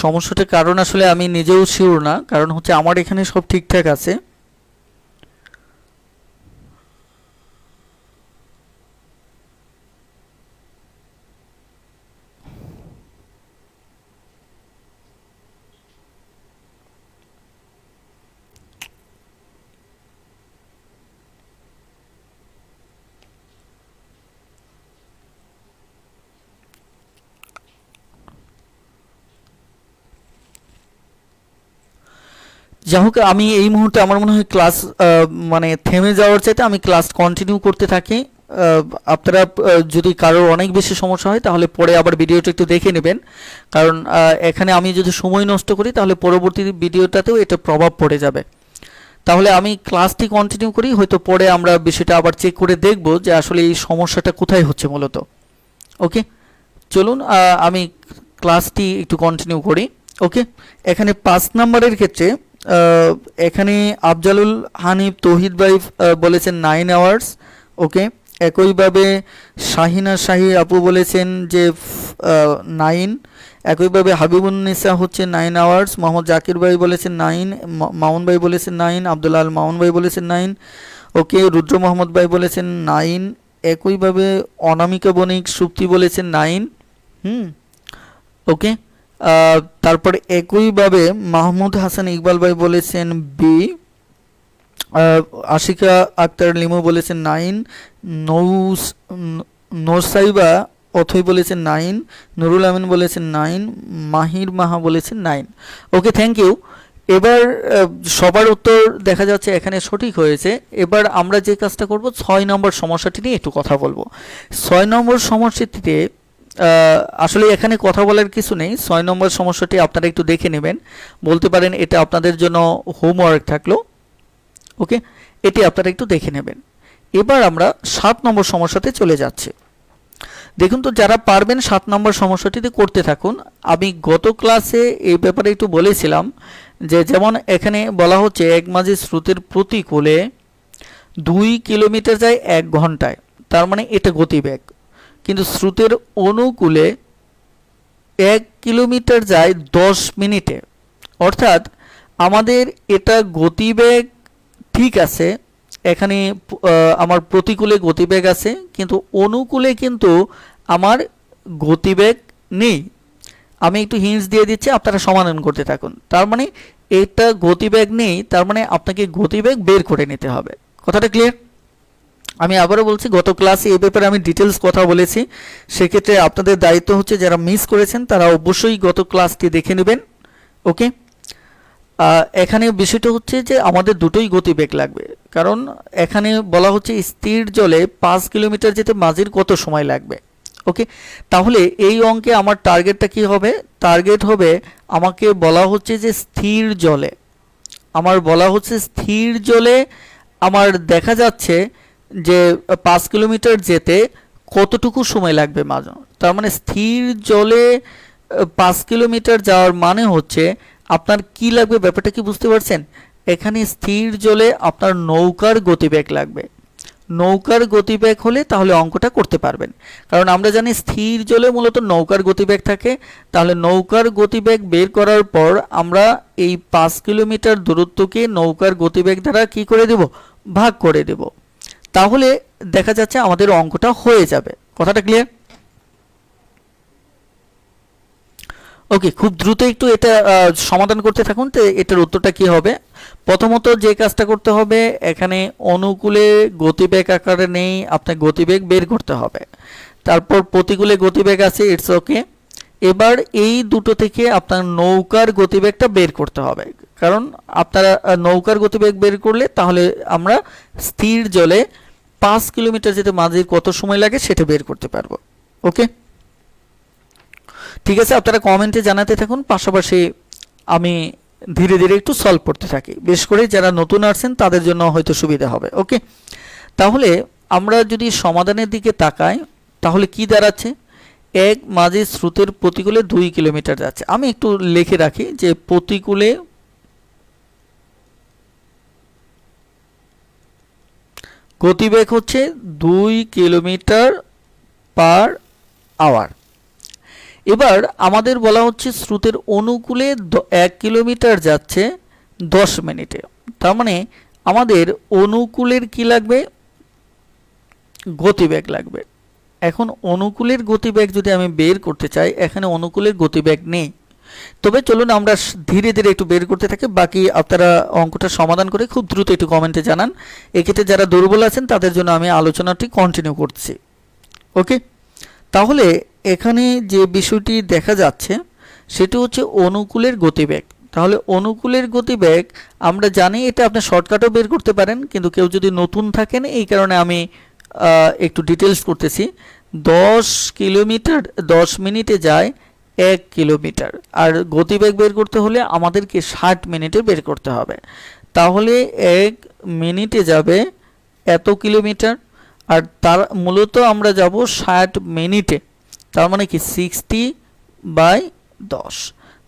সমস্যাটার কারণ আসলে আমি নিজেও শিওর না, কারণ হচ্ছে আমার এখানে সব ঠিকঠাক আছে। যাই হোক, আমি এই মুহূর্তে আমার মনে হয় ক্লাস মানে থেমে যাওয়ার চাইতে আমি ক্লাস কন্টিনিউ করতে থাকি। আপনারা যদি কারোর অনেক বেশি সমস্যা হয় তাহলে পরে আবার ভিডিওটা একটু দেখে নেবেন, কারণ এখানে আমি যদি সময় নষ্ট করি তাহলে পরবর্তী ভিডিওটাতেও এটা প্রভাব পড়ে যাবে। তাহলে আমি ক্লাসটি কন্টিনিউ করি, হয়তো পরে আমরা বিষয়টা আবার চেক করে দেখব যে আসলে এই সমস্যাটা কোথায় হচ্ছে মূলত। ওকে, চলুন আমি ক্লাসটি একটু কন্টিনিউ করি। ওকে, এখানে 5 নম্বরের ক্ষেত্রে এখানে আফজালুল হানিফ তৌহিদ ভাই বলেছেন 9 আওয়ার্স। ওকে, একইভাবে শাহিনা শাহি আপু বলেছেন যে 9। একইভাবে হাবিবুন্নিসা হচ্ছে 9 আওয়ার্স। মোহাম্মদ জাকির ভাই বলেছেন 9, মামুন ভাই বলেছেন 9, আব্দুল্লাহ আল মামুন ভাই বলেছেন 9। ওকে, রুদ্র মোহাম্মদ ভাই বলেছেন 9। একইভাবে অনামিকা বণিক সুপ্তি বলেছেন 9। ওকে, তারপরে একইভাবে মাহমুদ হাসান ইকবাল ভাই বলেছেন বি। আশিকা আক্তার লিমু বলেছেন 9। নোরসাইবা অথই বলেছেন 9। নুরুল আমিন বলেছেন 9। মাহির মাহা বলেছেন 9। ওকে, থ্যাংক ইউ। এবার সবার উত্তর দেখা যাচ্ছে এখানে সঠিক হয়েছে। এবার আমরা যে কাজটা করব 6 নম্বর সমস্যাটি নিয়ে একটু কথা বলবো। 6 নম্বর সমস্যাটিতে আসলে এখানে কথা বলার কিছু নেই। 6 নম্বর সমস্যাটি আপনারা একটু দেখে নেবেন, বলতে পারেন এটা আপনাদের জন্য হোমওয়ার্ক থাকলো। ওকে, এটি আপনারা একটু দেখে নেবেন। এবার আমরা 7 নম্বর সমস্যাতে চলে যাচ্ছি। দেখুন তো, যারা পারবেন 7 নম্বর সমস্যাটিতে করতে থাকুন। আমি গত ক্লাসে এই ব্যাপারে একটু বলেছিলাম যে যেমন এখানে বলা হচ্ছে এক মাঝি স্রোতের প্রতিকূলে 2 কিলোমিটার যায় 1 ঘন্টায়, তার মানে এটা গতিবেগ। কিন্তু স্রোতের অনুকূলে 1 কিলোমিটার যায় 10 মিনিটে। অর্থাৎ আমাদের এটা গতিবেগ ঠিক আছে, এখানে আমার প্রতিকূলে গতিবেগ আছে, কিন্তু অনুকূলে কিন্তু আমার গতিবেগ নেই। আমি একটু হিন্টস দিয়ে দিচ্ছি, আপনারা সমাধান করতে থাকুন। তার মানে এটা গতিবেগ নেই, তার মানে আপনাকে গতিবেগ বের করে নিতে হবে। কথাটা ক্লিয়ার? আমি আবারও বলছি, গত ক্লাসে এই ব্যাপারে আমি ডিটেলস কথা বলেছি। সেক্ষেত্রে আপনাদের দায়িত্ব হচ্ছে যারা মিস করেছেন তারা অবশ্যই গত ক্লাসটি দেখে নেবেন। ওকে, এখানে বিষয়টা হচ্ছে যে আমাদের দুটোই গতিবেগ লাগবে, কারণ এখানে বলা হচ্ছে স্থির জলে 5 কিলোমিটার যেতে মাঝির কত সময় লাগবে। ওকে, তাহলে এই অঙ্কে আমার টার্গেটটা কি হবে? টার্গেট হবে, আমাকে বলা হচ্ছে যে স্থির জলে, স্থির জলে আমার দেখা যাচ্ছে যে 5 কিলোমিটার যেতে কতটুকু সময় লাগবে মাঝে। তার মানে স্থির জলে 5 কিলোমিটার যাওয়ার মানে হচ্ছে আপনার কি লাগবে, ব্যাপারটা কি বুঝতে পারছেন? এখানে স্থির জলে আপনার নৌকার গতিবেগ লাগবে। নৌকার গতিবেগ হলে তাহলে অঙ্কটা করতে পারবেন, কারণ আমরা জানি স্থির জলে মূলত নৌকার গতিবেগ থাকে। তাহলে নৌকার গতিবেগ বের করার পর আমরা এই 5 কিলোমিটার দূরত্বকে নৌকার গতিবেগ দ্বারা কি করে দেব? ভাগ করে দেব। তাহলে দেখা যাচ্ছে আমাদের অঙ্কটা হয়ে যাবে। কথাটা ক্লিয়ার? ওকে, খুব দ্রুত একটু এটা সমাধান করতে থাকুন। তো এটার উত্তরটা কি হবে? প্রথমত যে কাজটা করতে হবে, এখানে অনুকূলে গতিবেগ আকারে নেই, আপনাকে গতিবেগ বের করতে হবে। তারপর প্রতিকূলে গতিবেগ আছে, ইটস ওকে। এবার এই দুটো থেকে আপনার নৌকার গতিবেগটা বের করতে হবে, কারণ আপনারা নৌকার গতিবেগ বের করলে তাহলে আমরা স্থির জলে 5 কিলোমিটার যেতে মাঝির কত সময় লাগে সেটা বের করতে পারবো। ওকে, ঠিক আছে, আপনারা কমেন্টে জানাতে থাকুন, পাশাপাশি আমি ধীরে ধীরে একটু সলভ করতে থাকি। বিশেষ করে যারা নতুন আসছেন তাদের জন্য হয়তো সুবিধা হবে। ওকে, তাহলে আমরা যদি সমাধানের দিকে তাকাই তাহলে কি দাঁড়াচ্ছে? এক মাঝি স্রোতের প্রতিকূলে 2 কিলোমিটার যাচ্ছে। আমি একটু লিখে রাখি যে প্রতিকূলে গতিবেগ হচ্ছে 2 কিলোমিটার পার আওয়ার। এবার আমাদের বলা হচ্ছে স্রোতের অনুকূলে 1 কিলোমিটার যাচ্ছে 10 মিনিটে। তার মানে আমাদের অনুকূলের কি লাগবে? গতিবেগ লাগবে। এখন অনুকূলের গতিবেগ যদি আমি বের করতে চাই, এখানে অনুকূলের গতিবেগ নেই। তবে চলুন আমরা ধীরে ধীরে একটু বের করতে থাকি। বাকি আপনারা অঙ্কটা সমাধান করে খুব দ্রুত একটু কমেন্টে জানান। এক্ষেত্রে যারা দুর্বল আছেন তাদের জন্য আমি আলোচনাটি কন্টিনিউ করছি। ওকে, তাহলে এখানে যে বিষয়টি দেখা যাচ্ছে সেটি হচ্ছে অনুকূলের গতিবেগ। তাহলে অনুকূলের গতিবেগ আমরা জানি, এটা আপনি শর্টকাটও বের করতে পারেন, কিন্তু কেউ যদি নতুন থাকেন এই কারণে আমি একটু ডিটেলস করতেছি। 10 কিলোমিটার 10 মিনিটে যায় 1 কিলোমিটার, আর গতিবেগ বের করতে হলে আমাদেরকে 60 মিনিটে বের করতে হবে। তাহলে 1 মিনিটে যাবে এত কিলোমিটার, আর তার মূলত আমরা যাব 60 মিনিটে, তার মানে কি 60/10,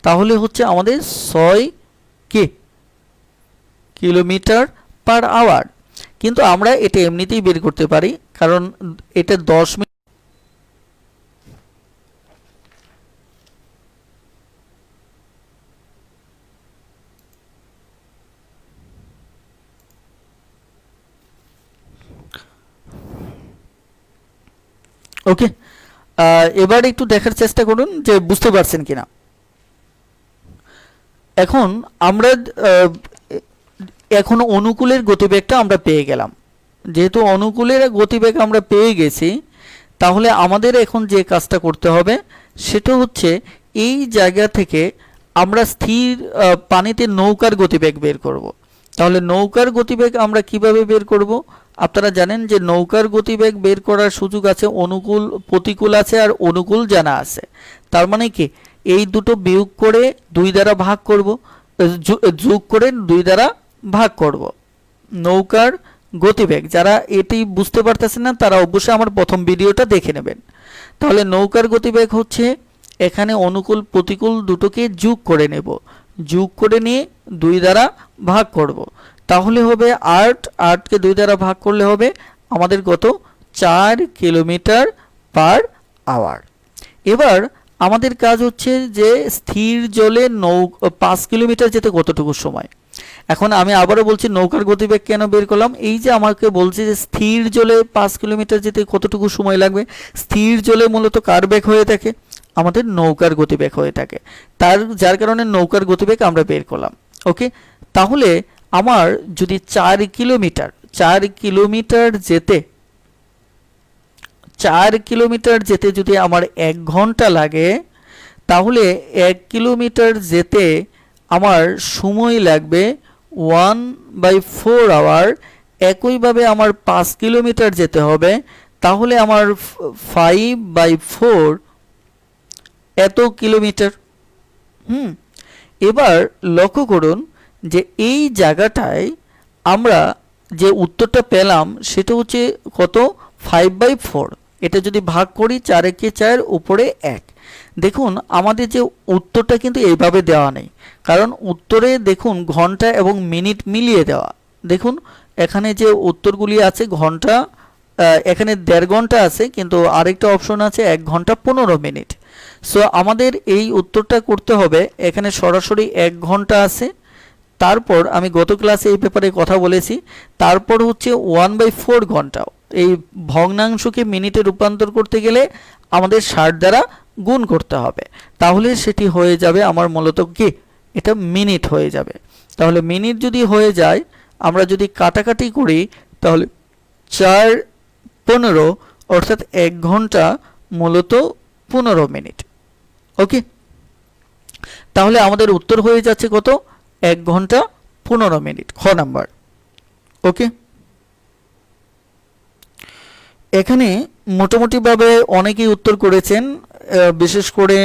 তাহলে হচ্ছে আমাদের 6 কিলোমিটার পার আওয়ার। কিন্তু আমরা এটা এমনিতেই বের করতে পারি, কারণ এটা 10 মিনিট। ওকে, এবার একটু দেখার চেষ্টা করুন যে বুঝতে পারছেন কিনা। এখন আমরা এখন অনুকূলের গতিবেগটা আমরা পেয়ে গেলাম। যেহেতু অনুকূলের গতিবেগ আমরা পেয়ে গেছি, তাহলে আমাদের এখন যে কাজটা করতে হবে সেটা হচ্ছে এই জায়গা থেকে আমরা স্থির পানিতে নৌকার গতিবেগ বের করব। তাহলে নৌকার গতিবেগ আমরা কিভাবে বের করব? আপনারা জানেন যে নৌকার গতিবেগ বের করার সুযোগ আছে, অনুকূল প্রতিকূল আছে আর অনুকূল জানা আছে। তার মানে কি এই দুটো বিয়োগ করে 2 দ্বারা ভাগ করব, যোগ করে 2 দ্বারা ভাগ করব। নৌকার গতিবেগ, যারা এটি বুঝতে পারতেছেন না তারা অবশ্যই আমার প্রথম ভিডিওটা দেখে নেবেন। তাহলে নৌকার গতিবেগ হচ্ছে এখানে অনুকূল প্রতিকূল দুটোকে যোগ করে নেব, যোগ করে নিয়ে 2 দ্বারা ভাগ করব। তাহলে হবে 8কে 2 দ্বারা ভাগ করলে হবে আমাদের কত? 4 কিলোমিটার পার আওয়ার। এবার আমাদের কাজ হচ্ছে যে স্থির জলে 5 কিলোমিটার যেতে কতটুকু সময়। এখন আমি আবারও বলছি নৌকার গতিবেগ কেন বের করলাম, এই যে আমাকে বলছে যে স্থির জলে 5 কিলোমিটার যেতে কতটুকু সময় লাগবে। স্থির জলে মূলত কার বেগ হয়ে থাকে? আমাদের নৌকার গতিবেগ হয়ে থাকে, যার কারণে নৌকার গতিবেগ আমরা বের করলাম। ওকে, তাহলে আমার যদি 4 কিলোমিটার যেতে যদি আমার 1 ঘন্টা লাগে, তাহলে 1 কিলোমিটার যেতে আমার সময় লাগবে 1/4 আওয়ার। একইভাবে আমার 5 কিলোমিটার যেতে হবে, তাহলে আমার 5/4 এত কিলোমিটার। এবার লক্ষ্য করুন যে এই জায়গাটায় আমরা যে উত্তরটা পেলাম সেটা হচ্ছে কত? 5/4। এটা যদি ভাগ করি 4 একে 4, উপরে 1। দেখুন আমাদের যে উত্তরটা কিন্তু এইভাবে দেওয়া নেই, কারণ উত্তরে দেখুন ঘন্টা এবং মিনিট মিলিয়ে দেওয়া। দেখুন এখানে যে উত্তরগুলি আছে ঘন্টা, এখানে 1.5 ঘন্টা আছে, কিন্তু আরেকটা অপশন আছে 1 ঘন্টা 15 মিনিট। সো আমাদের এই উত্তরটা করতে হবে, এখানে সরাসরি 1 ঘন্টা আছে, তারপর আমি গত ক্লাসে এই ব্যাপারে কথা বলেছি, তারপর হচ্ছে 1/4 ঘন্টা। এই ভগ্নাংশকে মিনিটে রূপান্তর করতে গেলে আমাদের 60 দ্বারা গুণ করতে হবে, তাহলে সেটি হয়ে যাবে আমার মূলত কি, এটা মিনিট হয়ে যাবে। তাহলে মিনিট যদি হয়ে যায়, আমরা যদি কাটাকাটি করি তাহলে 4/15, অর্থাৎ 1 ঘন্টা মূলত 15 মিনিট। ওকে, তাহলে আমাদের উত্তর হয়ে যাচ্ছে কত? 1 ঘন্টা 15 মিনিট, খ নাম্বার। ওকে, এখানে মোটামুটিভাবে অনেকেই উত্তর করেছেন, বিশেষ করে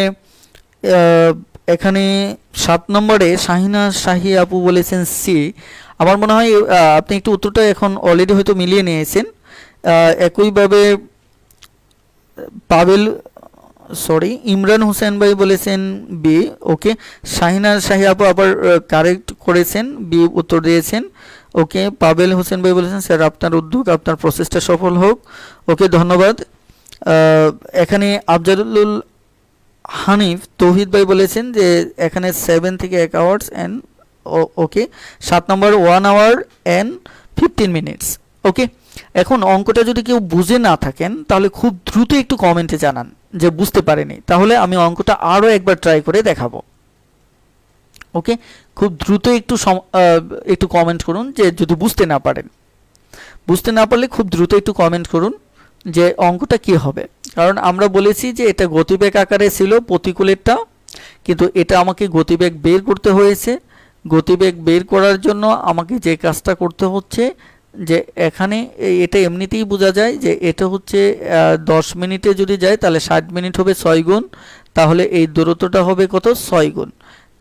এখানে 7 নম্বরে শাহিনা শাহি আপু বলেছেন সি। আমার মনে হয় আপনি একটু উত্তরটা এখন অলরেডি হয়তো মিলিয়ে নিয়েছেন। একইভাবে ইমরান হোসেন ভাই বলেছেন বি। ওকে, শাহিনা শাহি আপু আবার কারেক্ট করেছেন, বি উত্তর দিয়েছেন। ওকে, পাবেল হোসেন ভাই বলেছেন স্যার আপনার উদ্যোগ, আপনার প্রসেসটা সফল হোক। ওকে, ধন্যবাদ। এখানে আফজালুল হানিফ তৌহিদ ভাই বলেছেন যে এখানে 7 থেকে 1 hours and okay, 7 number 1 hour and 15 minutes. Okay, এখন অঙ্কটা যদি কেউ বুঝে না থাকেন তাহলে খুব দ্রুত একটু কমেন্টে জানান যে বুঝতে পারেনি, তাহলে আমি অঙ্কটা আরও একবার ট্রাই করে দেখাবো। ওকে, খুব দ্রুত একটু কমেন্ট করুন যে যদি বুঝতে না পারলে খুব দ্রুত একটু কমেন্ট করুন যে অঙ্কটা কি হবে। কারণ আমরা বলেছি যে এটা গতিবেগ আকারে ছিল প্রতিকূলেরটা, কিন্তু এটা আমাকে গতিবেগ বের করতে হয়েছে। গতিবেগ বের করার জন্য আমাকে যে কাজটা করতে হচ্ছে যে এখানে এটা এমনিতেই বোঝা যায় যে এটা হচ্ছে 10 মিনিটে যদি যায় তাহলে 60 মিনিট হবে 6 গুণ, তাহলে এই দূরত্বটা হবে কত 6 গুণ,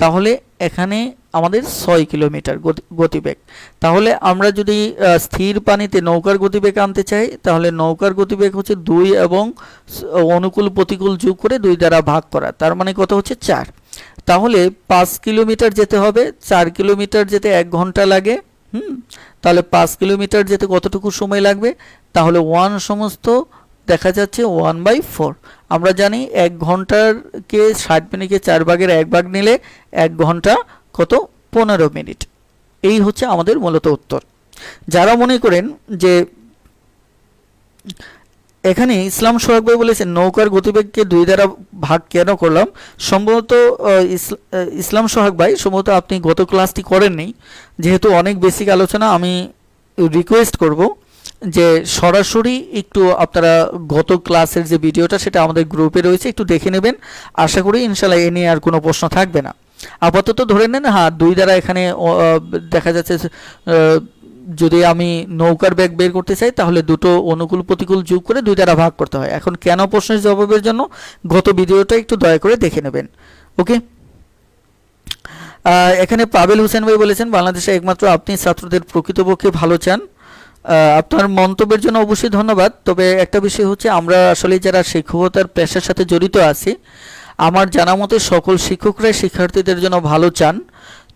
তাহলে এখানে আমাদের 6 কিলোমিটার গতিবেগ। তাহলে আমরা যদি স্থির পানিতে নৌকার গতিবেগ আনতে চাই তাহলে নৌকার গতিবেগ হচ্ছে 2 এবং অনুকূল প্রতিকূল যোগ করে 2 দ্বারা ভাগ করা, তার মানে কত হচ্ছে 4। তাহলে 5 কিলোমিটার যেতে হবে, 4 কিলোমিটার যেতে 1 ঘন্টা লাগে। তাহলে 5 কিলোমিটার যেতে কতটুকু সময় লাগবে, তাহলে 1 সমস্ত দেখা যাচ্ছে 1/4। আমরা জানি 1 ঘন্টাকে 60 মিনিটকে 4 ভাগের 1 ভাগ নিলে 1 ঘন্টা কত 15 মিনিট। এই হচ্ছে আমাদের মূলত উত্তর। যারা মনে করেন যে এখানে ইসলাম সোহাগ ভাই বলেছেন নৌকার গতিবেগকে 2 দ্বারা ভাগ কেন করলাম, সম্ভবত ইসলাম সোহাগ ভাই সম্ভবত আপনি গত ক্লাসটি করেননি। যেহেতু অনেক বেসিক আলোচনা, আমি রিকোয়েস্ট করব যে সরাসরি একটু আপনারা গত ক্লাসের যে ভিডিওটা সেটা আমাদের গ্রুপে রয়েছে, একটু দেখে নেবেন। আশা করি ইনশাল্লাহ এ নিয়ে আর কোনো প্রশ্ন থাকবে না। আপাতত ধরে নেন হ্যাঁ 2 দ্বারা এখানে দেখা যাচ্ছে যদি আমি নৌকার বেগ বের করতে চাই তাহলে দুটো অনুকূল প্রতিকূল যোগ করে 2 দ্বারা ভাগ করতে হয়। এখন কেন প্রশ্নের জবাবের জন্য গত ভিডিওটা একটু দয়া করে দেখে নেবেন। ওকে, এখানে পাবেল হোসেন ভাই বলেছেন বাংলাদেশে একমাত্র আপনি ছাত্রদের প্রকৃতপক্ষে ভালো চান। আপনার মন্তব্যের জন্য অবশ্যই ধন্যবাদ। তবে একটা বিষয় হচ্ছে আমরা আসলে যারা শিক্ষকতার পেশার সাথে জড়িত আছি, আমার জানা মতে সকল শিক্ষকরাই শিক্ষার্থীদের জন্য ভালো চান।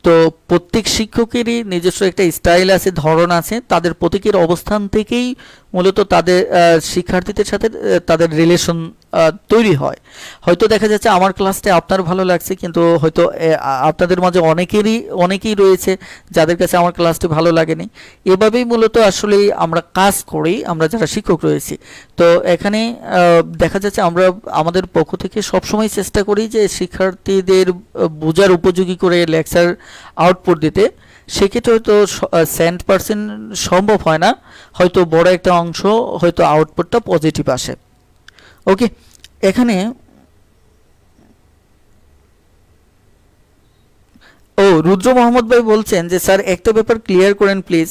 তো প্রত্যেক শিক্ষকেরই নিজস্ব একটা স্টাইল আছে, ধরন আছে, তাদের প্রত্যেকের অবস্থান থেকেই মূলত তাদের শিক্ষার্থীদের সাথে তাদের রিলেশন তৈরি হয়। হয়তো দেখা যাচ্ছে আমার ক্লাসটা আপনার ভালো লাগছে, কিন্তু হয়তো আপনাদের মাঝে অনেকেই রয়েছে যাদের কাছে আমার ক্লাসটি ভালো লাগেনি। এভাবেই মূলত আসলে আমরা কাজ করি, আমরা যারা শিক্ষক রয়েছি। তো এখানে দেখা যাচ্ছে আমরা আমাদের পক্ষ থেকে সবসময় চেষ্টা করি যে শিক্ষার্থীদের বোঝার উপযোগী করে লেকচার আউটপুট দিতে। সেক্ষেত্রে হয়তো 100% সম্ভব হয় না, হয়তো বড় একটা অংশ হয়তো আউটপুটটা পজিটিভ আসে। ওকে, এখানে রুদ্র মোহাম্মদ ভাই বলছেন যে স্যার একটা ব্যাপার ক্লিয়ার করেন প্লিজ,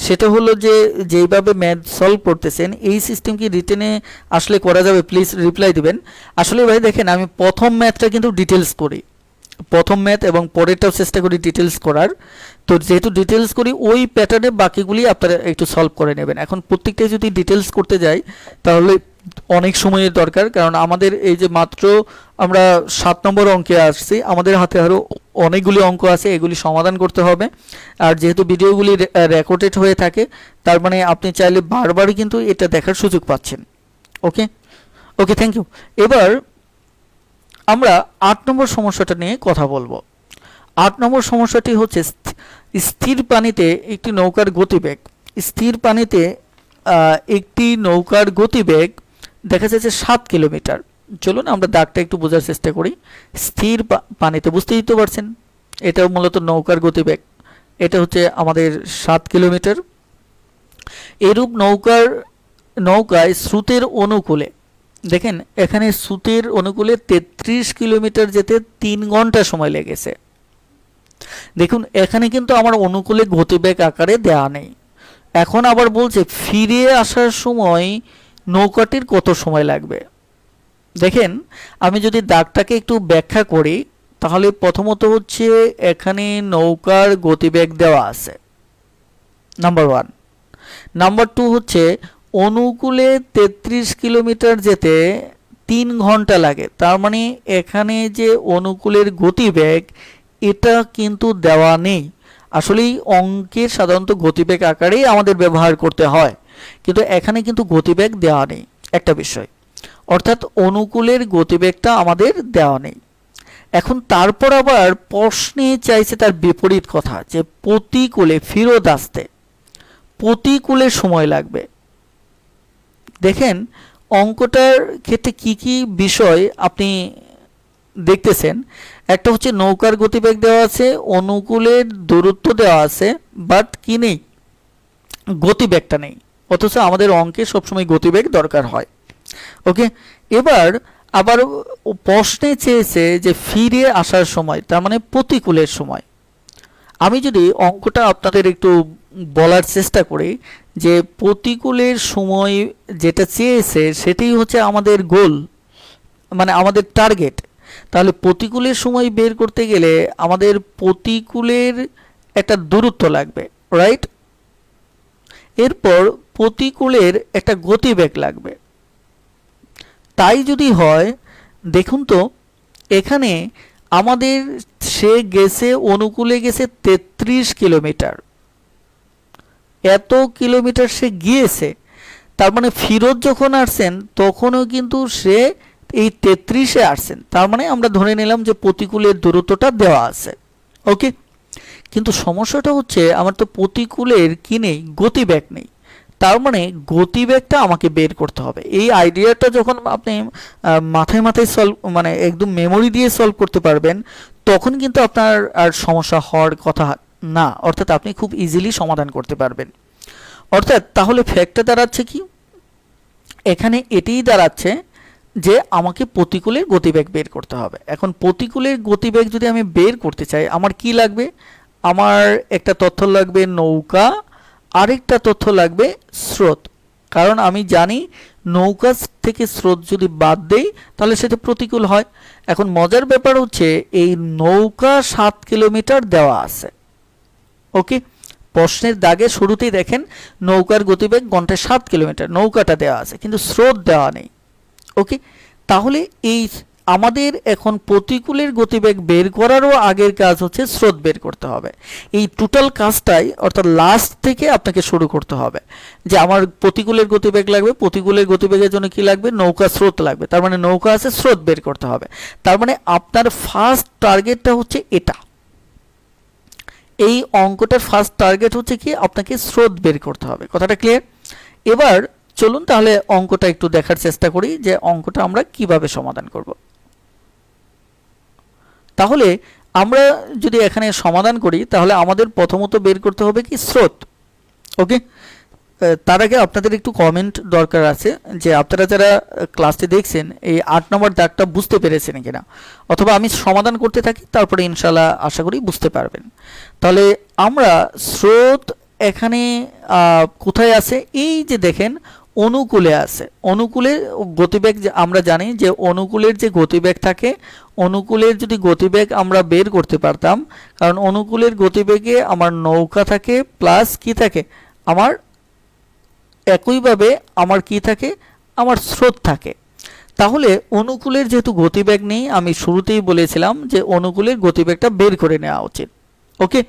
সেটা হলো যে যেইভাবে ম্যাথ সলভ করতেছেন এই সিস্টেম কি রিটেনে আসলে করা যাবে, প্লিজ রিপ্লাই দিবেন। আসলে ভাই দেখেন, আমি প্রথম ম্যাথটা কিন্তু ডিটেলস করি, প্রথম ম্যাথ এবং পরেরটাও চেষ্টা করি ডিটেলস করার। তো যেহেতু ডিটেলস করি ওই প্যাটার্নে বাকিগুলি আপনারা একটু সলভ করে নেবেন। এখন প্রত্যেকটাই যদি ডিটেলস করতে যাই তাহলে অনেক সময়ের দরকার, কারণ আমাদের এই যে মাত্র আমরা 7 নম্বর অঙ্কে আসছি, আমাদের হাতে আরও অনেকগুলি অঙ্ক আছে, এগুলি সমাধান করতে হবে। আর যেহেতু ভিডিওগুলি রেকর্ডেড হয়ে থাকে, তার মানে আপনি চাইলে বারবারই কিন্তু এটা দেখার সুযোগ পাচ্ছেন। ওকে ওকে, থ্যাংক ইউ। এবার আমরা 8 নম্বর সমস্যাটা নিয়ে কথা বলবো। 8 নম্বর সমস্যাটি হচ্ছে স্থির পানিতে একটি নৌকার গতিবেগ। স্থির পানিতে একটি নৌকার গতিবেগ দেখা যাচ্ছে 7 কিলোমিটার। চলুন আমরা দাগটা একটু বোঝার চেষ্টা করি। স্থির পানিতে, বুঝতেই তো পারছেন এটা মূলত নৌকার গতিবেগ, এটা হচ্ছে আমাদের 7 কিলোমিটার। এরূপ নৌকায় স্রোতের অনুকূলে, দেখেন এখানে স্রোতের অনুকূলে 33 কিলোমিটার যেতে 3 ঘন্টা সময় লেগেছে। দেখুন এখানে কিন্তু আমার অনুকূলে গতিবেগ আকারে দেয়া নেই। এখন আবার বলছে ফিরে আসার সময় নৌকাটির কত সময় লাগবে। দেখেন আমি যদি দাগটাকে একটু ব্যাখ্যা করি তাহলে প্রথমত হচ্ছে এখানে নৌকার গতিবেগ দেওয়া আছে, নাম্বার 1। নাম্বার 2 হচ্ছে অনুকূলে 33 কিলোমিটার যেতে 3 ঘন্টা লাগে, তার মানে এখানে যে অনুকূলের গতিবেগ এটা কিন্তু দেওয়া নেই। আসলেই অঙ্কের সাধারণত গতিবেগ আকারেই আমাদের ব্যবহার করতে হয়, কিন্তু এখানে কিন্তু গতিবেগ দেওয়া নেই একটা বিষয়, অর্থাৎ অনুকূলের গতিবেগটা আমাদের দেওয়া নেই। এখন তারপর আবার প্রশ্নে চাইছে তার বিপরীত কথা, যে প্রতিকূলে ফেরত আসতে প্রতিকূলে সময় লাগবে। দেখেন অঙ্কটার ক্ষেত্রে কি কি বিষয় আপনি দেখতেছেন, একটা হচ্ছে নৌকার গতিবেগ দেওয়া আছে, অনুকূলের দূরত্ব দেওয়া আছে, বাট কি নেই, গতিবেগটা নেই। অথচ আমাদের অঙ্কে সবসময় গতিবেগ দরকার হয়। ওকে, এবার আবার প্রশ্নে চেয়েছে যে ফিরে আসার সময়, তার মানে প্রতিকূলের সময়। আমি যদি অঙ্কটা আপনাদের একটু বলার চেষ্টা করি যে প্রতিকূলের সময় যেটা চেয়েছে সেটাই হচ্ছে আমাদের গোল, মানে আমাদের টার্গেট। তাহলে প্রতিকূলের সময় বের করতে গেলে আমাদের প্রতিকূলের একটা দূরত্ব লাগবে, রাইট? এরপর প্রতিকূলের একটা গতিবেগ লাগবে। তাই যদি হয়, দেখুন তো এখানে আমাদের সে গেছে, অনুকূলে গেছে 33 কিলোমিটার, এত কিলোমিটার সে গিয়েছে। তার মানে ফিরত যখন আসছেন তখনও কিন্তু সে এই 33-এ আসছেন। তার মানে আমরা ধরে নিলাম যে প্রতিকূলের দূরত্বটা দেওয়া আছে, ওকে। কিন্তু সমস্যাটা হচ্ছে আমার তো প্রতিকূলের কি নেই, গতিবেগ নেই। তার মানে গতিবেগটা আমাকে বের করতে হবে। এই আইডিয়াটা যখন আপনি মাথায় মাথায় সলভ, মানে একদম মেমোরি দিয়ে সলভ করতে পারবেন, তখন কিন্তু আপনার আর সমস্যা হওয়ার কথা না, অর্থাৎ আপনি খুব ইজিলি সমাধান করতে পারবেন। অর্থাৎ তাহলে ফ্যাক্টটা দাঁড়াচ্ছে কি, এখানে এটিই দাঁড়াচ্ছে যে আমাকে প্রতিকূলের গতিবেগ বের করতে হবে। এখন প্রতিকূলের গতিবেগ যদি আমি বের করতে চাই, আমার কি লাগবে? আমার একটা তথ্য লাগবে নৌকা, আরেকটা তথ্য লাগবে স্রোত। কারণ আমি জানি নৌকা থেকে স্রোত যদি বাদ দেই তাহলে সেটা প্রতিকূল হয়। এখন মজার ব্যাপার হচ্ছে এই নৌকা 7 কিলোমিটার দেওয়া আছে, ওকে। প্রশ্নের দাগে শুরুতেই দেখেন নৌকার গতিবেগ ঘন্টায় 7 কিলোমিটার, নৌকাটা দেওয়া আছে কিন্তু স্রোত দেওয়া নেই, ওকে। তাহলে এই আমাদের এখন প্রতিকূলের গতিবেগ বের করারও আগের কাজ হচ্ছে স্রোত বের করতে হবে। এই টোটাল কাজটাই অর্থাৎ লাস্ট থেকে আপনাকে শুরু করতে হবে যে আমার প্রতিকূলের গতিবেগ লাগবে, প্রতিকূলের গতিবেগের জন্য কি লাগবে? নৌকা স্রোত লাগবে। তার মানে নৌকা আছে, স্রোত বের করতে হবে। তার মানে আপনার ফার্স্ট টার্গেটটা হচ্ছে এটা, এই অঙ্কটার ফার্স্ট টার্গেট হচ্ছে কি আপনাকে স্রোত বের করতে হবে। কথাটা ক্লিয়ার? এবার চলুন তাহলে অঙ্কটা একটু দেখার চেষ্টা করি যে অঙ্কটা আমরা কিভাবে সমাধান করব। তাহলে আমরা যদি এখানে সমাধান করি তাহলে আমাদের প্রথমত বের করতে হবে কি স্রোত, ওকে। তার আগে আপনাদের একটু কমেন্ট দরকার আছে যে আপনারা যারা ক্লাসটি দেখছেন এই 8 নম্বর দাগটা বুঝতে পেরেছেন কিনা, অথবা আমি সমাধান করতে থাকি তারপরে ইনশাল্লাহ আশা করি বুঝতে পারবেন। তাহলে আমরা স্রোত এখানে কোথায় আছে? এই যে দেখেন অনুকূলে আছে। অনুকূলে গতিবেগ আমরা জানি যে অনুকূলের যে গতিবেগ থাকে, অনুকূলের যদি গতিবেগ আমরা বের করতে পারতাম, কারণ অনুকূলের গতিবেগে আমার নৌকা থাকে প্লাস কি থাকে, আমার একইভাবে আমার কি থাকে, আমার স্রোত থাকে। তাহলে অনুকূলের যেহেতু গতিবেগ নেই, আমি শুরুতেই বলেছিলাম যে অনুকূলের গতিবেগটা বের করে নেওয়া উচিত, ওকে।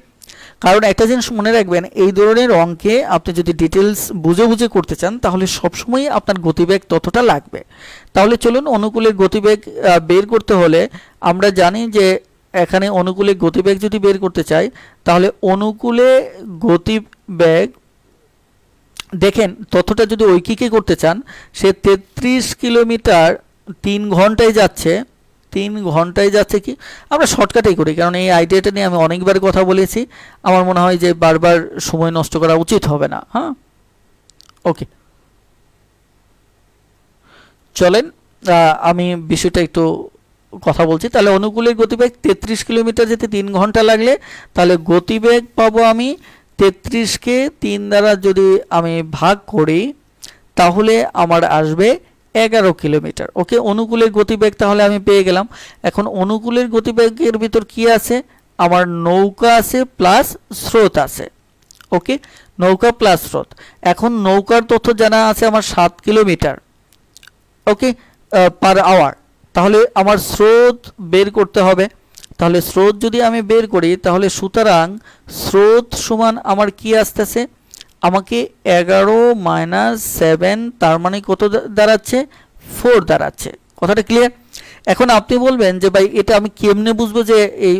কারণ একটা জিনিস মনে রাখবেন, এই ধরনের অঙ্কে আপনি যদি ডিটেলস বুঝে বুঝে করতে চান তাহলে সবসময় আপনার গতিবেগ ততটা লাগবে। তাহলে চলুন অনুকূলের গতিবেগ বের করতে হলে আমরা জানি যে এখানে অনুকূলের গতিবেগ যদি বের করতে চাই তাহলে অনুকূলে গতিবেগ দেখেন তথ্যটা যদি ঐকিকে করতে চান, সে 33 কিলোমিটার 3 ঘন্টায় যাচ্ছে। 3 ঘন্টায় যাচ্ছে কি, আমরা শর্টকাটেই করি কারণ এই আইডিয়াটা নিয়ে আমি অনেকবার কথা বলেছি, আমার মনে হয় যে বারবার সময় নষ্ট করা উচিত হবে না। হ্যাঁ, ওকে, চলেন আমি বিষয়টা একটু কথা বলছি। তাহলে অনুকূলের গতিবেগ 33 কিলোমিটার যেতে 3 ঘন্টা লাগলে তাহলে গতিবেগ পাবো আমি 33-কে 3 দ্বারা যদি আমি ভাগ করি তাহলে আমার আসবে 11 কিলোমিটার, ওকে। অনুকূলের গতিবেগ তাহলে আমি পেয়ে গেলাম। এখন অনুকূলের গতিবেগের ভিতর কি আছে, আমার নৌকা আছে প্লাস স্রোত আছে, ওকে। নৌকা প্লাস স্রোত। এখন নৌকার তথ্য জানা আছে আমার 7 কিলোমিটার, ওকে, পার আওয়ার। তাহলে আমার স্রোত বের করতে হবে। তাহলে স্রোত যদি আমি বের করি তাহলে সুতরাং স্রোত সমান আমার কি আসতেছে, আমাকে 11 - 7 তার মানে কত দাঁড়াচ্ছে, 4 দাঁড়াচ্ছে। কথাটা ক্লিয়ার? এখন আপনি বলবেন যে ভাই এটা আমি কেমনে বুঝবো যে এই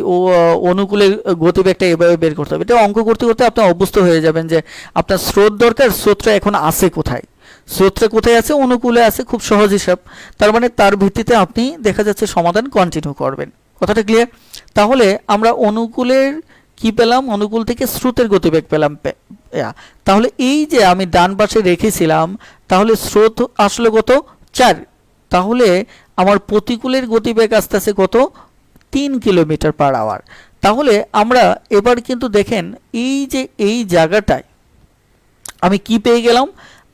অনুকূলের গতিবেগটা এভাবে বের করতে হবে? এটা অঙ্ক করতে করতে আপনি অভ্যস্ত হয়ে যাবেন যে আপনার স্রোত দরকার, স্রোতটা এখন আছে কোথায়, স্রোতটা কোথায় আছে, অনুকূলে আছে, খুব সহজ হিসাব। তার মানে তার ভিত্তিতে আপনি দেখা যাচ্ছে সমাধান কন্টিনিউ করবেন। কথাটা ক্লিয়ার? তাহলে আমরা অনুকূলের কি পেলাম, অনুকূল থেকে স্রোতের গতিবেগ পেলাম। তাহলে এই যে আমি ডান পাশে রেখেছিলাম তাহলে স্রোত আসলে কত, 4। তাহলে আমার প্রতিকূলের গতিবেগ আসতেছে কত 3 কিলোমিটার পার আওয়ার। তাহলে আমরা এবার কিন্তু দেখেন এই যে এই জায়গাটায় আমি কি পেয়ে গেলাম,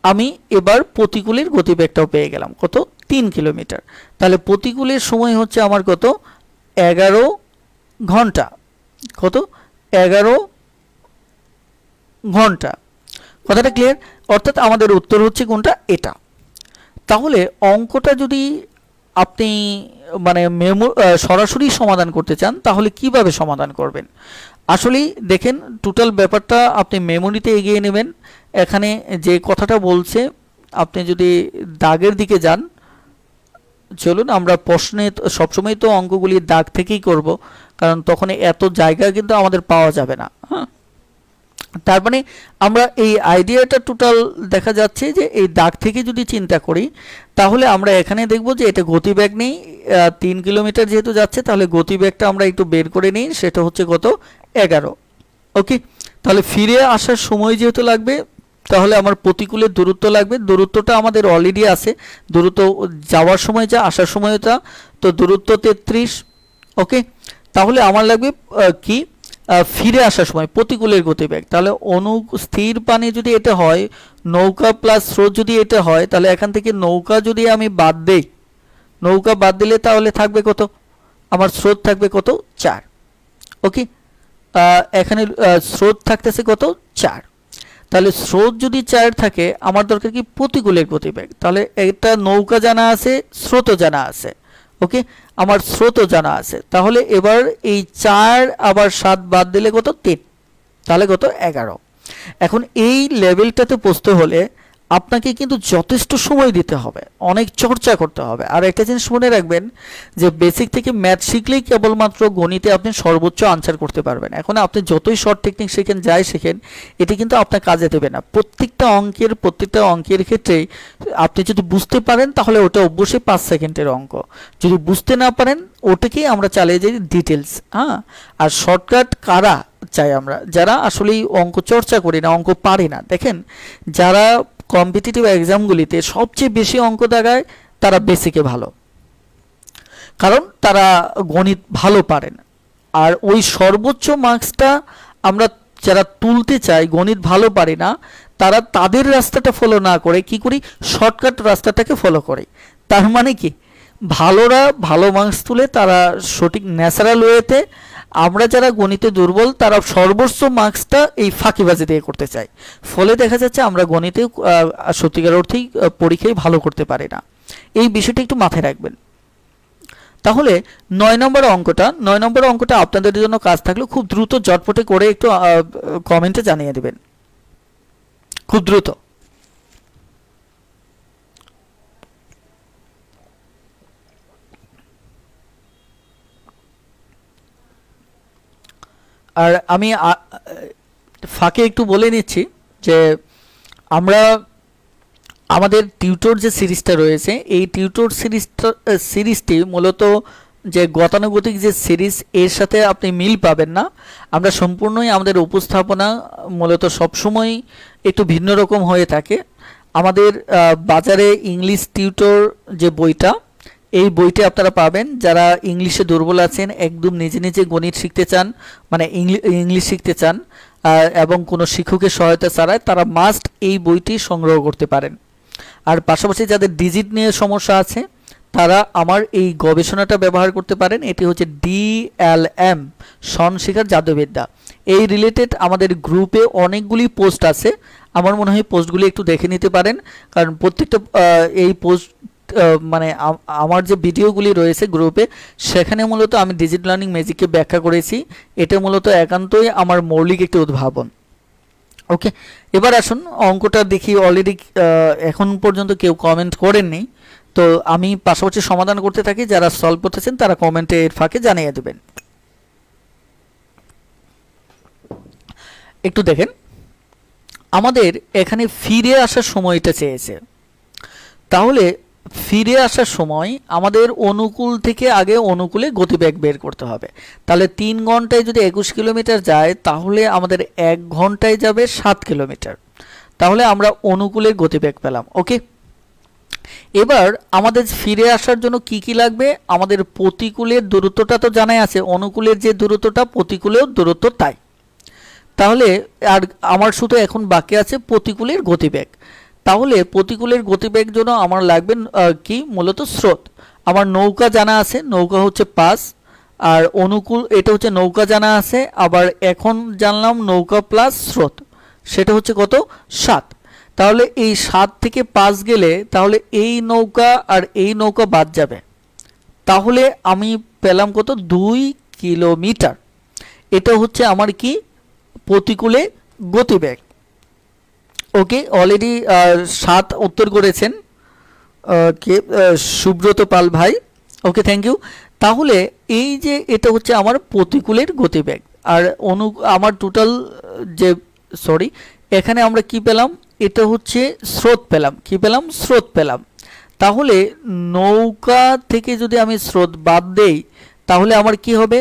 আমি এবার প্রতিকূলের গতিবেগটাও পেয়ে গেলাম কত 3 কিলোমিটার। তাহলে প্রতিকূলের সময় হচ্ছে আমার কত 11 ঘন্টা, কত 11 ঘন্টা। কথাটা ক্লিয়ার? অর্থাৎ আমাদের উত্তর হচ্ছে কোনটা, এটা। তাহলে অঙ্কটা যদি আপনি মানে সরাসরি সমাধান করতে চান তাহলে কিভাবে সমাধান করবেন? আসলেই দেখেন টোটাল ব্যাপারটা আপনি মেমোরিতে এগিয়ে নেবেন। এখানে যে কথাটা বলছে আপনি যদি দাগের দিকে যান, চলুন আমরা প্রশ্নে সবসময় তো অঙ্কগুলি দাগ থেকেই করব, কারণ তখন এত জায়গা কিন্তু আমাদের পাওয়া যাবে না। হ্যাঁ, তার মানে আমরা এই আইডিয়াটা টোটাল দেখা যাচ্ছে যে এই দাগ থেকে যদি চিন্তা করি তাহলে আমরা এখানে দেখব যে এটা গতিবেগ নেই, 3 কিলোমিটার যেহেতু যাচ্ছে তাহলে গতিবেগটা আমরা একটু বের করে নিই, সেটা হচ্ছে কত 11। ওকে, তাহলে ফিরে আসার সময় যেহেতু লাগবে তাহলে আমার প্রতিকূলের দূরত্ব লাগবে, দূরত্বটা আমাদের অলরেডি আছে, দূরত্ব যাওয়ার সময় যা আসার সময় তা, তো দূরত্ব 33। ওকে, তাহলে আমার লাগবে কি ফিরে আসার সময় প্রতিকূলের গতিবেগ। তাহলে স্থির পানি যদি এটা হয়, নৌকা প্লাস স্রোত যদি এটা হয়, তাহলে এখান থেকে নৌকা যদি আমি বাদ দেই, নৌকা বাদ দিলে তাহলে থাকবে কত, আমার স্রোত থাকবে কত 4। ওকে, এখানে স্রোত থাকতেছে কত 4। তাহলে স্রোত যদি 4 থাকে আমার দরকার কি প্রতিকূলের গতিবেগ। তাহলে এটা নৌকা জানা আছে, স্রোতও জানা আছে। ওকে, আমার স্রোতও জানা আছে। তাহলে এবার এই 4 আবার 7 বাদ দিলে কত 3, তাহলে কত 11। এখন এই লেভেলটাতে পৌঁছতে হলে আপনাকে কিন্তু যথেষ্ট সময় দিতে হবে, অনেক চর্চা করতে হবে। আর একটা জিনিস মনে রাখবেন যে বেসিক থেকে ম্যাথ শিখলেই কেবলমাত্র গণিতে আপনি সর্বোচ্চ আনসার করতে পারবেন। এখন আপনি যতই শর্ট টেকনিক শেখেন, যাই শেখেন, এটি কিন্তু আপনার কাজে দেবে না। প্রত্যেকটা অঙ্কের ক্ষেত্রেই আপনি যদি বুঝতে পারেন তাহলে ওটা অবশ্যই 5 সেকেন্ডের অঙ্ক, যদি বুঝতে না পারেন ওটাকেই আমরা চালিয়ে যাই ডিটেলস। হ্যাঁ, আর শর্টকাট কারা চাই আমরা, যারা আসলেই অঙ্ক চর্চা করি না, অঙ্ক পারি না। দেখেন যারা কম্পিটিটিভ এক্সামগুলিতে সবচেয়ে বেশি অঙ্ক দেখায় তারা বেসিকে ভালো, কারণ তারা গণিত ভালো পারেন। আর ওই সর্বোচ্চ মার্কসটা আমরা যারা তুলতে চাই, গণিত ভালো পারি না, তারা তাদের রাস্তাটা ফলো না করে কি করি, শর্টকাট রাস্তাটাকে ফলো করে। তার মানে কি, ভালোরা ভালো মার্কস তুলে তারা সঠিক ন্যাচারাল ওয়েতে, আমরা যারা গণিতে দুর্বল তারা সর্বোচ্চ মার্কসটা এই ফাঁকিবাজি দিয়ে করতে চাই। ফলে দেখা যাচ্ছে আমরা গণিতে সত্যিকার অর্থেই পরীক্ষায় ভালো করতে পারি না। এই বিষয়টা একটু মাথায় রাখবেন। তাহলে 9 নম্বর অঙ্কটা আপনাদের জন্য কাজ থাকলো, খুব দ্রুত জটপটে করে একটু কমেন্টে জানিয়ে দেবেন, খুব দ্রুত। আর আমি ফাঁকে একটু বলে নিচ্ছি যে আমরা আমাদের টিউটর যে সিরিজটা রয়েছে, এই টিউটর সিরিজটি মূলত যে গতানুগতিক যে সিরিজ, এর সাথে আপনি মিল পাবেন না। আমরা সম্পূর্ণই আমাদের উপস্থাপনা মূলত সবসময় একটু ভিন্ন রকম হয়ে থাকে। আমাদের বাজারে ইংলিশ টিউটর যে বইটা, এই বইটি আপনারা পাবেন। যারা ইংলিশে দুর্বল আছেন, একদম নিজে নিজে গণিত শিখতে চান, মানে ইংলিশ শিখতে চান এবং কোনো শিক্ষকের সহায়তা ছাড়াই, তারা মাস্ট এই বইটি সংগ্রহ করতে পারেন। আর পাশাপাশি যাদের ডিজিট নিয়ে সমস্যা আছে তারা আমার এই গবেষণাটা ব্যবহার করতে পারেন। এটি হচ্ছে DLM, সনশিখার জাদুবিদ্যা। এই রিলেটেড আমাদের গ্রুপে অনেকগুলি পোস্ট আছে, আমার মনে হয় পোস্টগুলি একটু দেখে নিতে পারেন, কারণ প্রত্যেকটা এই পোস্ট মানে আমার যে ভিডিওগুলি রয়েছে গ্রুপে, সেখানে মূলত আমি ডিজিটাল লার্নিং ম্যাজিককে ব্যাখ্যা করেছি। এটা মূলত একান্তই আমার মৌলিক একটি উদ্ভাবন। ওকে, এবার আসুন অঙ্কটা দেখি। অলরেডি এখন পর্যন্ত কেউ কমেন্ট করেননি, তো আমি পাশাপাশি সমাধান করতে থাকি। যারা সলভ করতেছেন তারা কমেন্টে এর ফাঁকে জানিয়ে দেবেন। একটু দেখেন, আমাদের এখানে ফিরে আসার সময়টা চেয়েছে। তাহলে ফিরে আসার সময় আমাদের অনুকূল থেকে আগে অনুকূলে গতিবেগ বের করতে হবে। তাহলে 3 ঘন্টায় যদি 21 কিলোমিটার যায় তাহলে আমাদের 1 ঘন্টায় যাবে 7 কিলোমিটার। তাহলে আমরা অনুকূলে গতিবেগ পেলাম। ওকে, এবার আমাদের ফিরে আসার জন্য কি কি লাগবে, আমাদের প্রতিকূলের দূরত্বটা তো জানাই আছে, অনুকূলের যে দূরত্বটা প্রতিকূলের দূরত্ব তাই। তাহলে আর আমার শুধু এখন বাকি আছে প্রতিকূলের গতিবেগ। তাহলে প্রতিকূলের গতিবেগ জন্য আমার লাগবে কি মূলত স্রোত। আমার নৌকা জানা আছে, নৌকা হচ্ছে 5, আর অনুকূল এটা হচ্ছে নৌকা জানা আছে, আবার এখন জানলাম নৌকা প্লাস স্রোত, সেটা হচ্ছে কত 7। তাহলে এই 7 থেকে 5 গেলে তাহলে এই নৌকা আর এই নৌকা বাদ যাবে, তাহলে আমি পেলাম কত 2 কিলোমিটার। এটা হচ্ছে আমার কি প্রতিকূলে গতিবেগ। ওকে, অলরেডি 7 উত্তর করেছেন কে সুব্রত পাল ভাই। ওকে, থ্যাংক ইউ। তাহলে এই যে এটা হচ্ছে আমার প্রতিকূলের গতিবেগ, আর আমার টোটাল যে সরি এখানে আমরা কি পেলাম, এটা হচ্ছে স্রোত পেলাম, কি পেলাম স্রোত পেলাম। তাহলে নৌকা থেকে যদি আমি স্রোত বাদ দেই তাহলে আমার কি হবে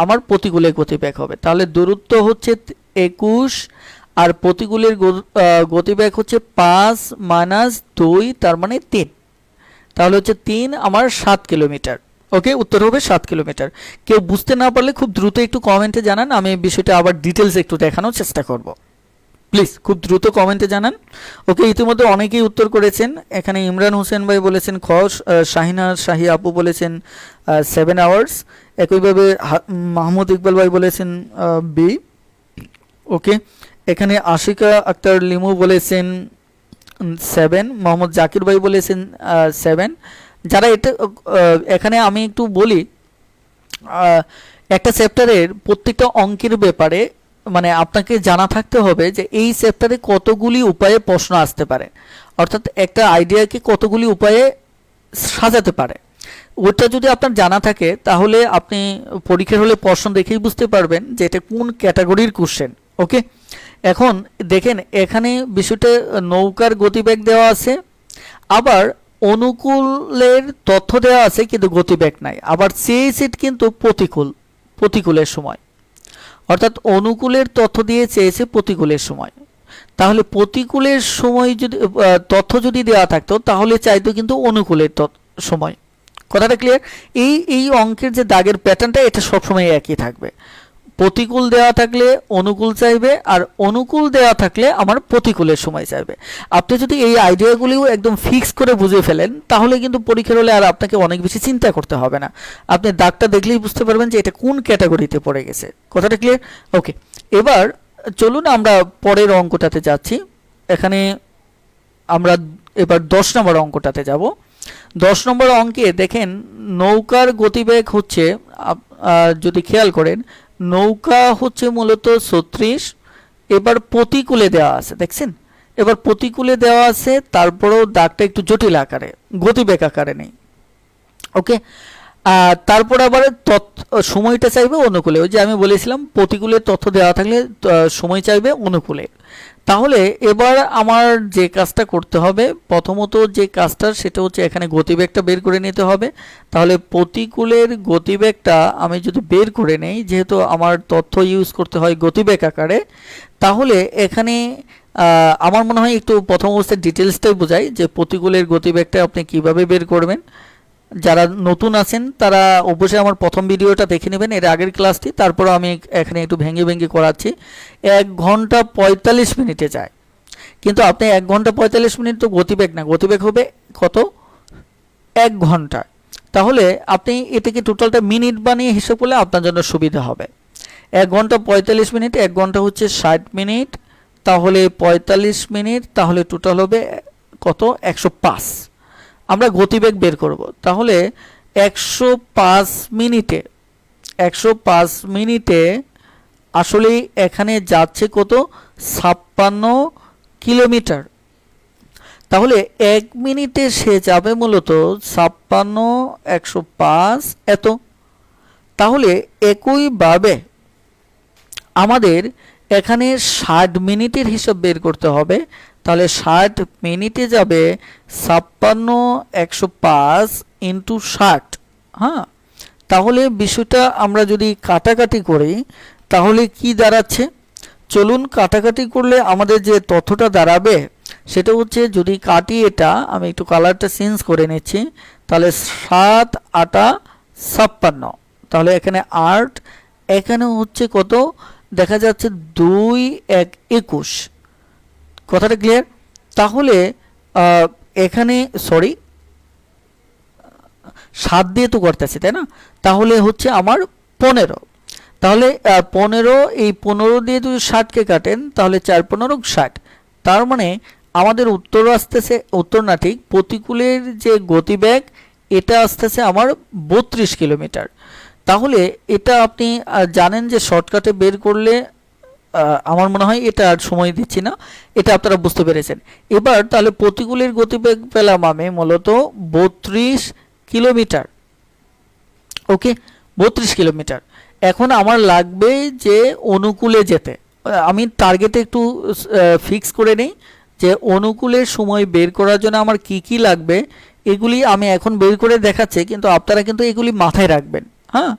আমার প্রতিকূলের গতিবেগ হবে। তাহলে দূরত্ব হচ্ছে 21 আর প্রতিকূলের গতিবেগ হচ্ছে 5 - 2 তার মানে 3, তাহলে হচ্ছে 3 আমার 7 কিলোমিটার। ওকে, উত্তর হবে 7 কিলোমিটার। কেউ বুঝতে না পারলে খুব দ্রুত একটু কমেন্টে জানান, আমি বিষয়টা আবার ডিটেলস একটু দেখানোর চেষ্টা করব। প্লিজ খুব দ্রুত কমেন্টে জানান। ওকে, ইতিমধ্যে অনেকেই উত্তর করেছেন। এখানে ইমরান হোসেন ভাই বলেছেন খ, শাহিনা শাহি আপু বলেছেন 7 আওয়ার্স, একইভাবে মাহমুদ ইকবাল ভাই বলেছেন বি। ওকে, এখানে আশিকা আক্তার লিমু বলেছেন 7, মোহাম্মদ জাকির ভাই বলেছেন 7। যারা এটা এখানে আমি একটু বলি, একটা চ্যাপ্টারের প্রত্যেকটা অঙ্কের ব্যাপারে মানে আপনাকে জানা থাকতে হবে যে এই চ্যাপ্টারে কতগুলি উপায়ে প্রশ্ন আসতে পারে, অর্থাৎ একটা আইডিয়াকে কতগুলি উপায়ে সাজাতে পারে। ওটা যদি আপনার জানা থাকে তাহলে আপনি পরীক্ষার হলে প্রশ্ন দেখেই বুঝতে পারবেন যে এটা কোন ক্যাটাগরির কোশ্চেন। ওকে, এখন দেখেন এখানে বিষয়টা নৌকার গতিবেগ দেওয়া আছে, আবার অনুকূলের তথ্য দেওয়া আছে কিন্তু গতিবেগ নাই, আবার চেয়েছে কিন্তু প্রতিকূলের সময়, অর্থাৎ অনুকূলের তথ্য দিয়ে চেয়েছে প্রতিকূলের সময়। তাহলে প্রতিকূলের সময় যদি তথ্য যদি দেওয়া থাকতো তাহলে চাইতো কিন্তু অনুকূলের সময়। কথাটা ক্লিয়ার? এই অঙ্কের যে দাগের প্যাটার্নটা এটা সবসময় একই থাকবে। প্রতিকূল দেওয়া থাকলে অনুকূল চাইবে, আর অনুকূল দেওয়া থাকলে আমার প্রতিকূলের সময় চাইবে। আপনি যদি এই আইডিয়াগুলিও একদম ফিক্স করে বুঝে ফেলেন তাহলে কিন্তু পরীক্ষার হলে আর আপনাকে অনেক বেশি চিন্তা করতে হবে না, আপনি দাগটা দেখলেই বুঝতে পারবেন যে এটা কোন ক্যাটাগরিতে পড়ে গেছে। কথাটা ক্লিয়ার? ওকে, এবার চলুন আমরা পরের অঙ্কটাতে যাচ্ছি। এখানে আমরা এবার 10 নম্বর অঙ্কটাতে যাব। 10 নম্বর অঙ্কে দেখেন নৌকার গতিবেগ হচ্ছে, যদি খেয়াল করেন নৌকা হচ্ছে মূলত 36, এবার প্রতিকূলে দেওয়া আছে, দেখছেন এবার প্রতিকূলে দেওয়া আছে, তারপরেও দাগটা একটু জটিল আকারে, গতিবেগ আকারে নেই। ওকে, তারপর আবার সময়টা চাইবে অনুকূলে, ওই যে আমি বলেছিলাম প্রতিকূলের তথ্য দেওয়া থাকলে সময় চাইবে অনুকূলে। তাহলে এবার আমার যে কাজটা করতে হবে, প্রথমত যে কাজটা সেটা হচ্ছে এখানে গতিবেগটা বের করে নিতে হবে। তাহলে প্রতিকূলের গতিবেগটা আমি যদি বের করে নেই, যেহেতু আমার তথ্য ইউজ করতে হয় গতিবেগ আকারে, তাহলে এখানে আমার মনে হয় একটু প্রথম অবস্থায় ডিটেলসটাই বোঝাই যে প্রতিকূলের গতিবেগটা আপনি কিভাবে বের করবেন। যারা নতুন আছেন তারা অবশ্যই আমার প্রথম ভিডিওটা দেখে নেবেন, এর আগের ক্লাসটি, তারপর আমি এখানে একটু ভেঙে ভেঙে করাচ্ছি। 1 ঘন্টা 45 মিনিটে যায়, কিন্তু আপনি 1 ঘন্টা 45 মিনিট তো গতিবেগ না, গতিবেগ হবে কত 1 ঘন্টা। তাহলে আপনি এটাকে টোটালটা মিনিট বানিয়ে হিসাব করলে আপনার জন্য সুবিধা হবে। 1 ঘন্টা 45 মিনিট, 1 ঘন্টা হচ্ছে 60 মিনিট, তাহলে 45 মিনিট, তাহলে টোটাল হবে কত 105। আমরা গতিবেগ বের করব, তাহলে 105 মিনিটে আসলে এখানে যাচ্ছে কত 56 কিলোমিটার। তাহলে 1 মিনিটে সে যাবে মূলত 56, 105 এত। তাহলে একইভাবে আমাদের এখানে 60 মিনিটের হিসাব বের করতে হবে। তাহলে 60 মিনিটে যাবে 56, 105 ইন্টু 60। হ্যাঁ, তাহলে বিষয়টা আমরা যদি কাটাকাটি করি তাহলে কি দাঁড়াচ্ছে, চলুন কাটাকাটি করলে আমাদের যে তথ্যটা দাঁড়াবে সেটা হচ্ছে যদি কাটি, এটা আমি একটু কালারটা চেঞ্জ করে নিচ্ছি, তাহলে 7 8 56, তাহলে এখানে 8, এখানে হচ্ছে কত দেখা যাচ্ছে 2 1 21, কথাটা ক্লিয়ার? তাহলে এখানে সরি 7 দিয়ে তো করতেছি তাই না, তাহলে হচ্ছে আমার 15, তাহলে 15, এই 15 দিয়ে যদি 60কে কাটেন তাহলে 4 15 60, তার মানে আমাদের উত্তর আসতেছে, উত্তর না ঠিক, প্রতিকূলের যে গতিবেগ এটা আসতেছে আমার 32 কিলোমিটার। তাহলে এটা আপনি জানেন যে শর্টকাটে বের করলে আমার মনে হয় এটা আর সময় দিচ্ছি না, এটা আপনারা বুঝতে পেরেছেন। এবার তাহলে প্রতিকূলের গতিবেগ পেলাম আমি মূলত 32 কিলোমিটার। ওকে, 32 কিলোমিটার। এখন আমার লাগবে যে অনুকূলে যেতে, আমি টার্গেটে একটু ফিক্স করে নেই যে অনুকূলের সময় বের করার জন্য আমার কি কি লাগবে, এগুলি আমি এখন বের করে দেখাচ্ছি, কিন্তু আপনারা কিন্তু এগুলি মাথায় রাখবেন। হ্যাঁ,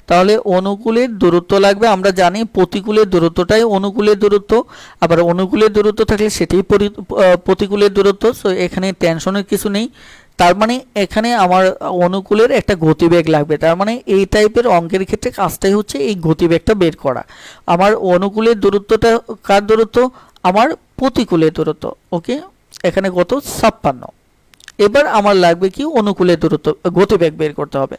তাহলে অনুকূলের দূরত্ব লাগবে, আমরা জানি প্রতিকূলের দূরত্বটাই অনুকূলের দূরত্ব, আবার অনুকূলের দূরত্ব থাকলে সেটাই প্রতিকূলের দূরত্ব, সো এখানে টেনশনের কিছু নেই। তার মানে এখানে আমার অনুকূলের একটা গতিবেগ লাগবে, তার মানে এই টাইপের অঙ্কের ক্ষেত্রে কাজটাই হচ্ছে এই গতিবেগটা বের করা। আমার অনুকূলের দূরত্বটা কার দূরত্ব, আমার প্রতিকূলের দূরত্ব। ওকে, এখানে কত 56। এবার আমার লাগবে কি অনুকূলের দূরত্ব গতিবেগ বের করতে হবে।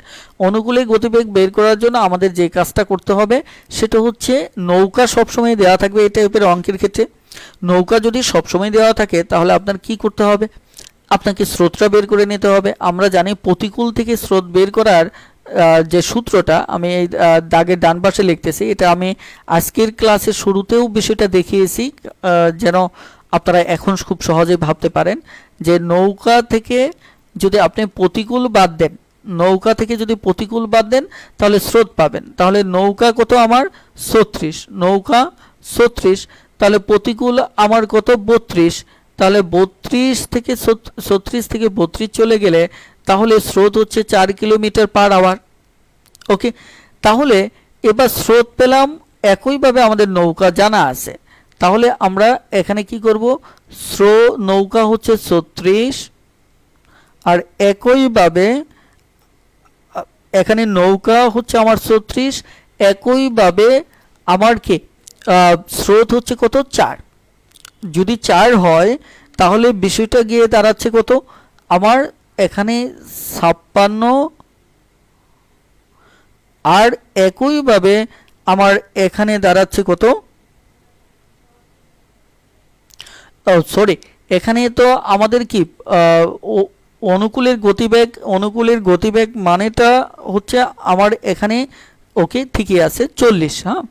অনুকূলের গতিবেগ বের করার জন্য আমাদের যে কাজটা করতে হবে সেটা হচ্ছে নৌকা সবসময় দেওয়া থাকবে এই টাইপের অঙ্কের ক্ষেত্রে। নৌকা যদি সবসময় দেওয়া থাকে তাহলে আপনার কি করতে হবে, আপনাকে স্রোতটা বের করে নিতে হবে। আমরা জানি প্রতিকূল থেকে স্রোত বের করার যে সূত্রটা আমি এই দাগের ডান পাশে লিখতেছি, এটা আমি আজকের ক্লাসের শুরুতেও বিষয়টা দেখিয়েছি, যেন আপনারা এখন খুব সহজেই ভাবতে পারেন যে নৌকা থেকে যদি আপনি প্রতিকূল বাদ দেন, নৌকা থেকে যদি প্রতিকূল বাদ দেন তাহলে স্রোত পাবেন। তাহলে নৌকা কত আমার 36, নৌকা 36, তাহলে প্রতিকূল আমার কত 32, তাহলে 32 থেকে 36 থেকে 32 চলে গেলে তাহলে স্রোত হচ্ছে 4 কিলোমিটার পার আওয়ার। ওকে, তাহলে এবার স্রোত পেলাম, একইভাবে আমাদের নৌকা জানা আছে, তাহলে আমরা এখানে কি করব, নৌকা হচ্ছে 36, আর একইভাবে এখানে নৌকা হচ্ছে আমার 36, একইভাবে আমার কি স্রোত হচ্ছে কত 4, যদি 4 হয় তাহলে বিষয়টা গিয়ে দাঁড়াচ্ছে কত, আমার এখানে 56, আর একইভাবে আমার এখানে দাঁড়াচ্ছে কত, সরি এখানে তো আমাদের কি অনুকূলের গতিবেগ মানেটা হচ্ছে আমার এখানে, ওকে ঠিকই আছে 40। হ্যাঁ,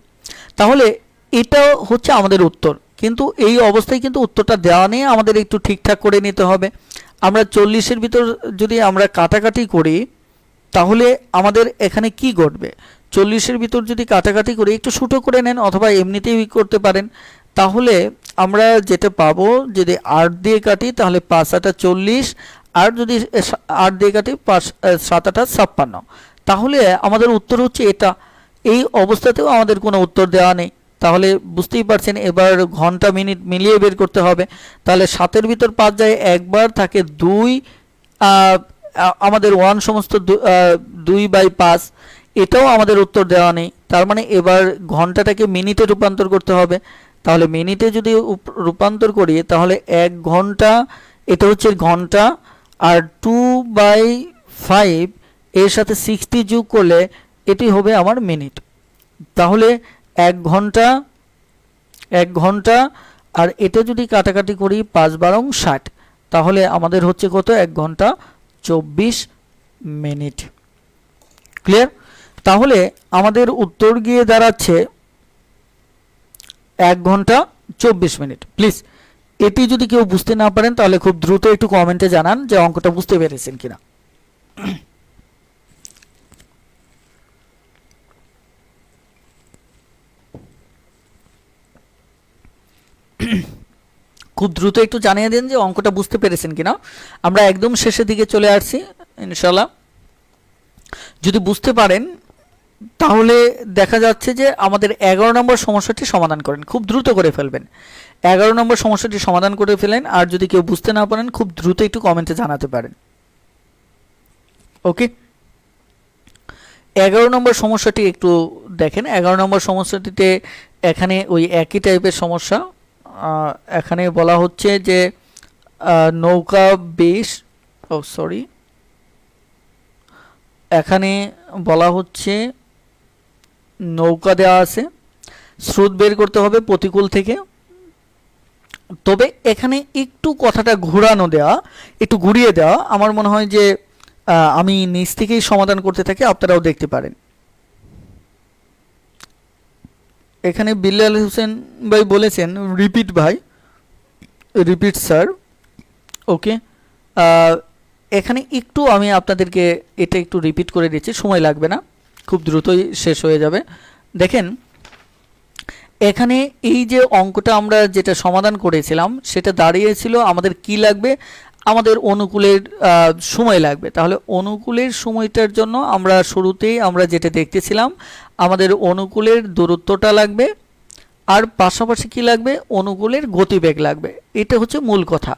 তাহলে এটা হচ্ছে আমাদের উত্তর, কিন্তু এই অবস্থায় কিন্তু উত্তরটা দেওয়া নেই, আমাদের একটু ঠিকঠাক করে নিতে হবে। আমরা 40-এর ভিতর যদি আমরা কাটাকাটি করি তাহলে আমাদের এখানে কি ঘটবে, 40-এর ভিতর যদি কাটাকাটি করি, একটু ছোটো করে নেন অথবা এমনিতেই করতে পারেন, তাহলে আমরা যেটা পাবো যদি 8 দিয়ে কাটি তাহলে 5 8 40, আর যদি 8 দিয়ে কাটি 7 8 56, তাহলে আমাদের উত্তর হচ্ছে এটা। এই অবস্থাতেও আমাদের কোনো উত্তর দেওয়া নেই, তাহলে বুঝতেই পারছেন এবার ঘন্টা মিনিট মিলিয়ে বের করতে হবে। তাহলে 7-এর ভিতর 5 যায় একবার, থাকে 2, আমাদের 1 সমস্ত 2/5, এটাও আমাদের উত্তর দেওয়া নেই। তার মানে এবার ঘন্টাটাকে মিনিটে রূপান্তর করতে হবে, তাহলে মিনিটে যদি রূপান্তর করি তাহলে 1 ঘন্টা, এটা হচ্ছে ঘন্টা, আর 2/5 এর সাথে 60 যোগ করলে এটি হবে আমার মিনিট। তাহলে 1 ঘন্টা, আর এটা যদি কাটাকাটি করি 5 12 60, তাহলে আমাদের হচ্ছে কত 1 ঘন্টা 24 মিনিট। ক্লিয়ার? তাহলে আমাদের উত্তর গিয়ে দাঁড়াচ্ছে 1 ঘন্টা 24 মিনিট। প্লিজ এটি যদি কেউ বুঝতে না পারেন তাহলে খুব দ্রুত একটু কমেন্টে জানান যে অঙ্কটা বুঝতে পেরেছেন কিনা। খুব দ্রুত একটু জানিয়ে দিন যে অঙ্কটা বুঝতে পেরেছেন কিনা। আমরা একদম শেষের দিকে চলে আসছি ইনশাআল্লাহ। যদি বুঝতে পারেন তাহলে দেখা যাচ্ছে যে আমাদের 11 নম্বর সমস্যাটি সমাধান করেন, খুব দ্রুত করে ফেলবেন। 11 নম্বর সমস্যাটি সমাধান করে ফেলেন, আর যদি কেউ বুঝতে না পারেন খুব দ্রুত একটু কমেন্টে জানাতে পারেন। ওকে, 11 নম্বর সমস্যাটি একটু দেখেন। 11 নম্বর সমস্যাটিতে এখানে ওই একই টাইপের সমস্যা। এখানে বলা হচ্ছে যে নৌকা বেশ সরি এখানে বলা হচ্ছে নৌকা দেওয়া আছে, স্রোত বের করতে হবে প্রতিকূল থেকে। তবে এখানে একটু কথাটা ঘোরানো দেওয়া, একটু ঘুরিয়ে দেওয়া। আমার মনে হয় যে আমি নিজ থেকেই সমাধান করতে থাকি, আপনারাও দেখতে পারেন। এখানে বিল্লাল হোসেন ভাই বলেছেন রিপিট ভাই, রিপিট স্যার। ওকে, এখানে একটু আমি আপনাদেরকে এটা একটু রিপিট করে দিচ্ছি, সময় লাগবে না, খুব দ্রুতই শেষ হয়ে যাবে। দেখেন এখানে এই যে অঙ্কটা আমরা যেটা সমাধান করেছিলাম সেটা দাঁড়িয়েছিল আমাদের কি লাগবে, আমাদের অনুকূলের সময় লাগবে। তাহলে অনুকূলের সময়টার জন্য আমরা শুরুতেই আমরা যেটা দেখতেছিলাম আমাদের অনুকূলের দূরত্বটা লাগবে, আর পাশাপাশি কি লাগবে, অনুকূলের গতিবেগ লাগবে। এটা হচ্ছে মূল কথা।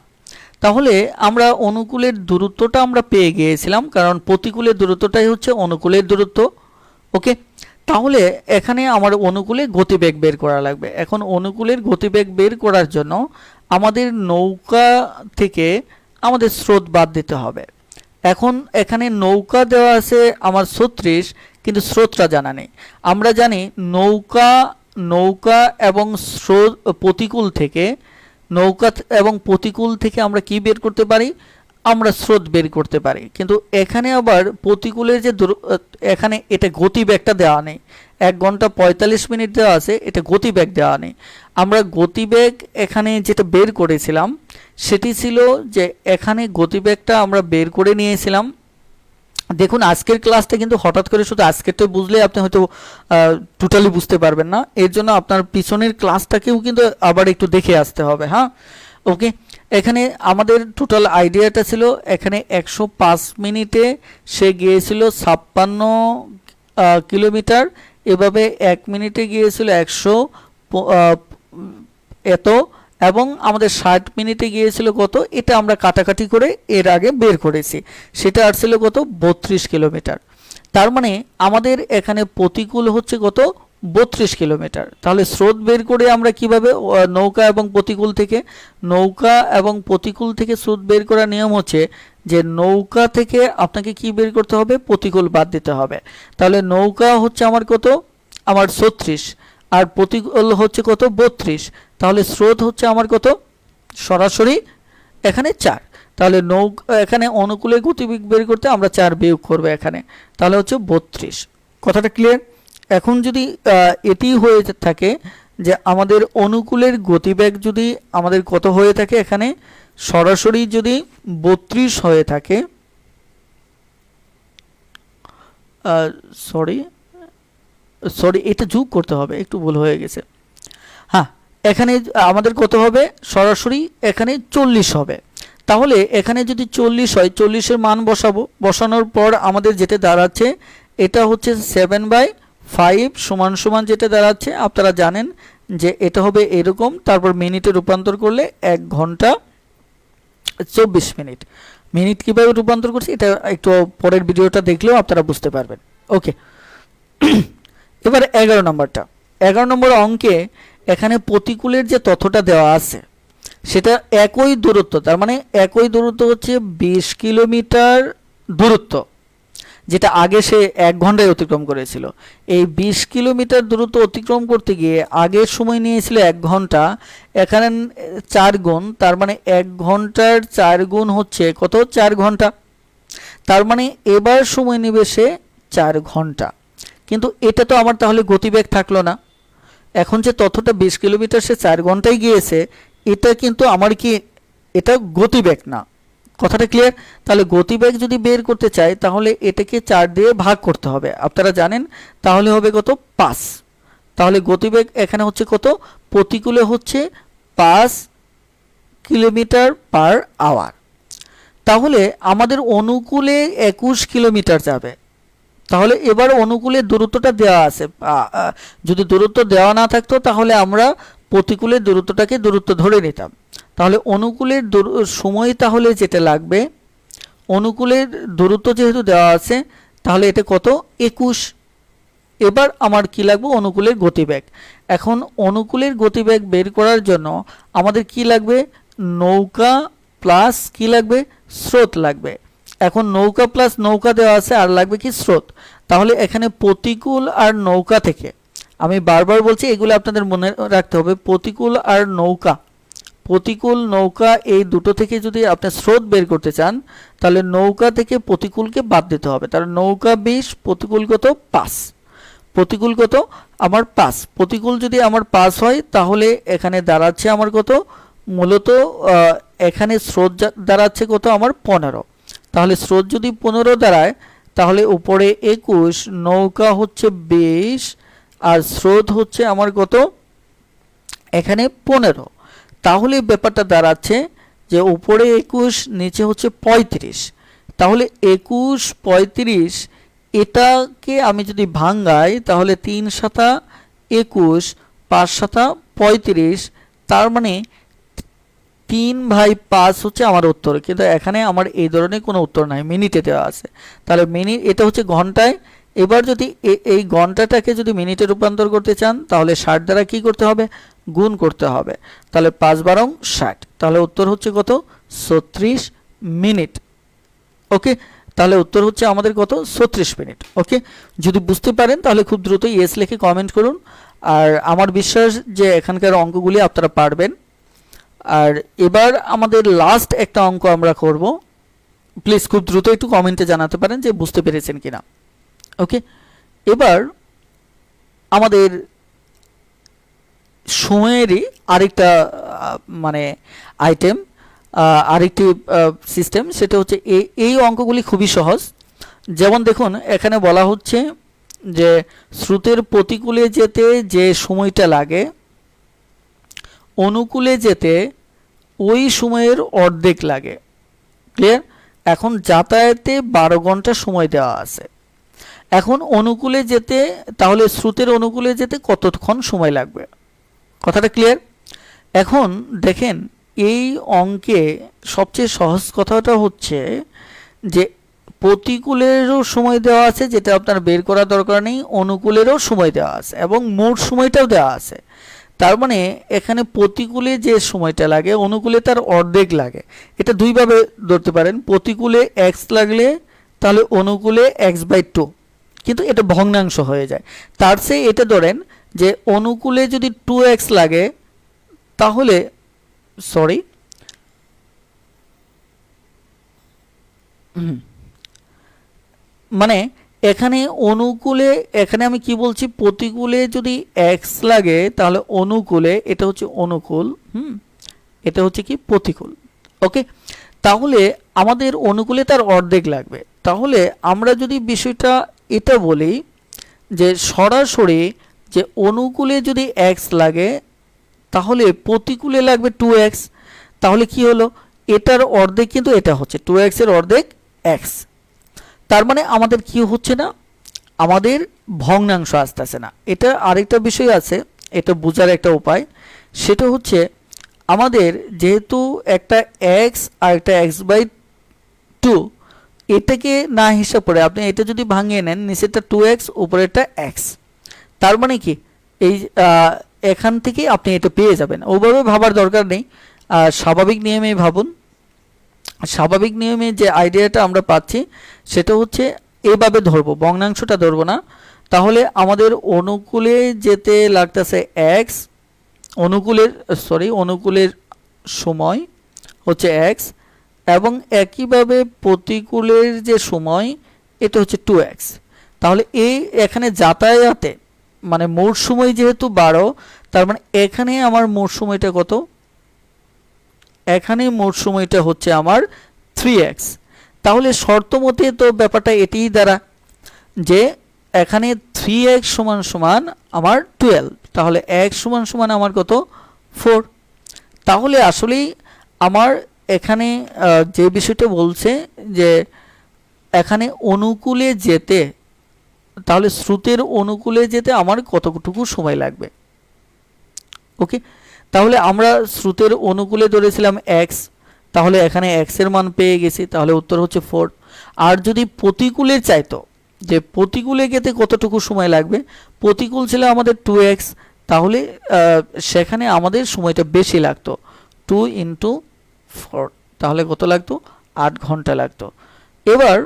তাহলে আমরা অনুকূলের দূরত্বটা আমরা পেয়ে গিয়েছিলাম, কারণ প্রতিকূলের দূরত্বটাই হচ্ছে অনুকূলের দূরত্ব। ওকে, তাহলে এখানে আমার অনুকূলে গতিবেগ বের করা লাগবে। এখন অনুকূলের গতিবেগ বের করার জন্য আমাদের নৌকা থেকে আমাদের স্রোত বাদ দিতে হবে। এখন এখানে নৌকা দেওয়া আছে আমার 36, কিন্তু স্রোতটা জানা নেই। আমরা জানি নৌকা এবং স্রোত প্রতিকূল থেকে, নৌকা এবং প্রতিকূল থেকে আমরা কি বের করতে পারি, আমরা স্রোত বের করতে পারি। কিন্তু এখানে আবার প্রতিকূলের যে এখানে এটা গতিবেগটা দেওয়া নেই, 1 ঘন্টা 45 মিনিট দেওয়া আছে, এটা গতিবেগ দেওয়া নেই। আমরা গতিবেগ এখানে যেটা বের করেছিলাম সেটি ছিল যে এখানে গতিবেগটা আমরা বের করে নিয়েছিলাম। দেখুন আজকের ক্লাসটা কিন্তু হঠাৎ করে শুধু আজকেরটা বুঝলে আপনি হয়তো টোটালি বুঝতে পারবেন না, এর জন্য আপনার পিছনের ক্লাসটাকেও কিন্তু আবার একটু দেখে আসতে হবে। হ্যাঁ, ওকে, এখানে আমাদের টোটাল আইডিয়াটা ছিল এখানে 105 মিনিটে সে গিয়েছিল 56 কিলোমিটার, এভাবে 1 মিনিটে গিয়েছিল 100 এত, এবং আমাদের 60 মিনিটে গিয়েছিল কত, এটা আমরা কাটাকাটি করে এর আগে বের করেছি, সেটা আসছিল কত 32 কিলোমিটার। তার মানে আমাদের এখানে প্রতিকূল হচ্ছে কত 32 কিলোমিটার। তাহলে স্রোত বের করে আমরা কিভাবে, নৌকা এবং প্রতিকূল থেকে, নৌকা এবং প্রতিকূল থেকে স্রোত বের করার নিয়ম হচ্ছে যে নৌকা থেকে আপনাকে কি বের করতে হবে, প্রতিকূল বাদ দিতে হবে। তাহলে নৌকা হচ্ছে আমার কত, আমার 36, আর প্রতিকূল হচ্ছে কত 32। তাহলে স্রোত হচ্ছে আমার কত, সরাসরি এখানে 4। তাহলে নৌকা এখানে অনুকূলের গতিবেগ বের করতে আমরা 4 বিয়োগ করব এখানে, তাহলে হচ্ছে 32। কথাটা ক্লিয়ার? এখন যদি এটি হয়ে থাকে যে আমাদের অনুকূলের গতিবেগ যদি আমাদের কত হয়ে থাকে, এখানে সরাসরি যদি 32 হয়ে থাকে, সরি এটা যোগ করতে হবে, একটু ভুল হয়ে গেছে। হ্যাঁ, এখানে আমাদের কত হবে, সরাসরি এখানে 40 হবে। তাহলে এখানে যদি 40 হয়, 40-এর মান বসাবো, বসানোর পর আমাদের যেটা দাঁড়াচ্ছে এটা হচ্ছে 7/5 সমান সমান যেটা দাঁড়াচ্ছে আপনারা জানেন যে এটা হবে এরকম, তারপর মিনিটে রূপান্তর করলে 1 ঘন্টা 24 মিনিট। মিনিট কীভাবে রূপান্তর করছি এটা একটু পরের ভিডিওটা দেখলেও আপনারা বুঝতে পারবেন। ওকে, এবার 11 নম্বরটা, 11 নম্বর অঙ্কে এখানে প্রতিকূলের যে তথ্যটা দেওয়া আছে সেটা একই দূরত্ব, তার মানে একই দূরত্ব হচ্ছে 20 কিলোমিটার দূরত্ব, যেটা আগে সে 1 ঘন্টায় অতিক্রম করেছিল। এই 20 কিলোমিটার দূরত্ব অতিক্রম করতে গিয়ে আগের সময় নিয়েছিল 1 ঘন্টা, এখানে 4 গুণ, তার মানে 1 ঘন্টার 4 গুণ হচ্ছে কত, 4 ঘন্টা। তার মানে এবার সময় নেবে সে 4 ঘন্টা। কিন্তু এটা তো আমার তাহলে গতিবেগ থাকলো না। এখন যে তথ্যটা 20 কিলোমিটার সে 4 ঘন্টায় গিয়েছে, এটা কিন্তু আমার কি, এটা গতিবেগ না। কথাটা ক্লিয়ার? তাহলে গতিবেগ যদি বের করতে চাই তাহলে এটাকে 4 দিয়ে ভাগ করতে হবে, আপনারা জানেন, তাহলে হবে কত 5। তাহলে গতিবেগ এখানে হচ্ছে কত, প্রতিকূলে হচ্ছে 5 কিলোমিটার পার আওয়ার। তাহলে আমাদের অনুকূলে 21 কিলোমিটার যাবে, তাহলে এবার অনুকূলের দূরত্বটা দেওয়া আছে, যদি দূরত্ব দেওয়া না থাকতো তাহলে আমরা প্রতিকূলের দূরত্বটাকে দূরত্ব ধরে নিতাম। তাহলে অনুকূলের সময় তাহলে যেটা লাগবে, অনুকূলের দূরত্ব যেহেতু দেওয়া আছে তাহলে এটা কত, 21। এবার আমার কি লাগবে, অনুকূলের গতিবেগ। এখন অনুকূলের গতিবেগ বের করার জন্য আমাদের কি লাগবে, নৌকা প্লাস কি লাগবে, স্রোত লাগবে। এখন নৌকা প্লাস নৌকা দেওয়া আছে, আর লাগবে কি, স্রোত। তাহলে এখানে প্রতিকূল আর নৌকা থেকে, আমি বারবার বলছি এগুলো আপনাদের মনে রাখতে হবে, প্রতিকূল আর নৌকা, প্রতিকূল নৌকা এই দুটো থেকে যদি আপনি স্রোত বের করতে চান তাহলে নৌকা থেকে প্রতিকূলকে বাদ দিতে হবে। তাহলে নৌকা 20, প্রতিকূল কত, 5। প্রতিকূল কত আমার 5। প্রতিকূল যদি আমার 5 হয় তাহলে এখানে দাঁড়াচ্ছে আমার কত, মূলত এখানে স্রোত দাঁড়াচ্ছে কত আমার 15। তাহলে স্রোত যদি 15 দাঁড়ায় তাহলে উপরে 21, নৌকা হচ্ছে 20 আর স্রোত হচ্ছে আমার কত, এখানে 15। তাহলে ব্যাপারটা দাঁড়াচ্ছে যে উপরে 21 নিচে হচ্ছে 35। তাহলে 21, 35 এটাকে আমি যদি ভাঙাই তাহলে 3 সাতা 21, 5 সাতা 35, তার মানে 3/5 হচ্ছে আমার উত্তর। কিন্তু এখানে আমার এই ধরনের কোনো উত্তর নাই, মিনিটে দেওয়া আছে। তাহলে মিনিট, এটা হচ্ছে ঘন্টায়। এবার যদি এই ঘন্টাটাকে যদি মিনিটে রূপান্তর করতে চান তাহলে 60 দ্বারা কি করতে হবে, গুণ করতে হবে। তাহলে 5×12 = 60। তাহলে উত্তর হচ্ছে কত, 36 মিনিট। ওকে, তাহলে উত্তর হচ্ছে আমাদের কত, 36 মিনিট। ওকে, যদি বুঝতে পারেন তাহলে খুব দ্রুত ইয়েস লিখে কমেন্ট করুন। আর আমার বিশ্বাস যে এখানকার অঙ্কগুলি আপনারা পারবেন। আর এবার আমাদের লাস্ট একটা অঙ্ক আমরা করব। প্লিজ খুব দ্রুত একটু কমেন্টে জানাতে পারেন যে বুঝতে পেরেছেন কিনা। ওকে, এবার আমাদের সময়েরই আরেকটা মানে আইটেম, আরেকটি সিস্টেম, সেটা হচ্ছে এই অঙ্কগুলি খুবই সহজ। যেমন দেখুন এখানে বলা হচ্ছে যে স্রোতের প্রতিকূলে যেতে যে সময়টা লাগে অনুকূলে যেতে ওই সময়ের অর্ধেক লাগে। ক্লিয়ার? এখন যাতায়াতে 12 ঘন্টা সময় দেওয়া আছে। এখন অনুকূলে যেতে, তাহলে স্রোতের অনুকূলে যেতে কতক্ষণ সময় লাগবে, কথাটা ক্লিয়ার? এখন দেখেন এই অঙ্কে সবচেয়ে সহজ কথাটা হচ্ছে যে প্রতিকূলেরও সময় দেওয়া আছে, যেটা আপনার বের করার দরকার নেই, অনুকূলেরও সময় দেওয়া আছে এবং মোট সময়টাও দেওয়া আছে। তার মানে এখানে প্রতিকূলে যে সময়টা লাগে অনুকূলে তার অর্ধেক লাগে। এটা দুইভাবে ধরতে পারেন, প্রতিকূলে x লাগলে তাহলে অনুকূলে x/2, কিন্তু এটা ভগ্নাংশ হয়ে যায়। তার চেয়ে এটা ধরেন যে অনুকূলে যদি 2x লাগে তাহলে মানে এখানে অনুকূলে, এখানে আমি কি বলছি, প্রতিকূলে যদি x লাগে তাহলে অনুকূলে, এটা হচ্ছে অনুকূল, এটা হচ্ছে কি প্রতিকূল। ওকে, তাহলে আমাদের অনুকূলে তার অর্ধেক লাগবে। তাহলে আমরা যদি বিষয়টা এটা বলি যে সরাসরি যে অনুকূলে যদি x লাগে তাহলে প্রতিকূলে লাগবে 2x। তাহলে কি হলো, এটার অর্ধেক কিন্তু এটা হচ্ছে 2x এর অর্ধেক x। তার মানে আমাদের কি হচ্ছে না, আমাদের ভগ্নাংশ আসতেছে না। এটা আরেকটা বিষয় আছে, এটা বোঝার একটা উপায়, সেটা হচ্ছে আমাদের যেহেতু একটা x আর একটা x/2, এটাকে না হিসাব করে আপনি এটা যদি ভাঙিয়ে নেন, নিচেরটা 2x উপরেরটা x, তার মানে কি এই এখান থেকে আপনি এটা পেয়ে যাবেন। ওভাবে ভাবার দরকার নেই, স্বাভাবিক নিয়মেই ভাবুন। স্বাভাবিক নিয়মে যে আইডিয়াটা আমরা পাচ্ছি সেটা হচ্ছে এভাবে ধরবো, ভগ্নাংশটা ধরবো না। তাহলে আমাদের অনুকূলে যেতে লাগতেছে x, অনুকূলের সময় হচ্ছে x, এবং একইভাবে প্রতিকূলের যে সময় এটা হচ্ছে 2x। তাহলে এই এখানে যাতায়াতে মানে মোট সময় যেহেতু 12, তার মানে এখানে আমার মোট সময়টা কত, এখানে মোট সময়টা হচ্ছে আমার 3x। তাহলে শর্ত মতে তো ব্যাপারটা এটিই দ্বারা যে এখানে 3x সমান আমার 12, তাহলে x সমান আমার কত, 4। তাহলে আসলেই আমার এখানে যে বিষয়টা বলছে যে এখানে অনুকূলে যেতে তাহলে স্রোতের অনুকূলে যেতে আমার কতটুকু সময় লাগবে। ওকে, তাহলে আমরা স্রোতের অনুকূলে ধরেছিলাম এক্স, তাহলে এখানে এক্স এর মান পেয়ে গেছি, তাহলে উত্তর হচ্ছে 4। আর যদি প্রতিকূলে চাইতো যে প্রতিকূলে যেতে কতটুকু সময় লাগবে, প্রতিকূল ছিল আমাদের 2x, তাহলে সেখানে আমাদের সময়টা বেশি লাগতো, 2 × 4, তাহলে কত লাগতো, 8 ঘন্টা লাগতো। এবার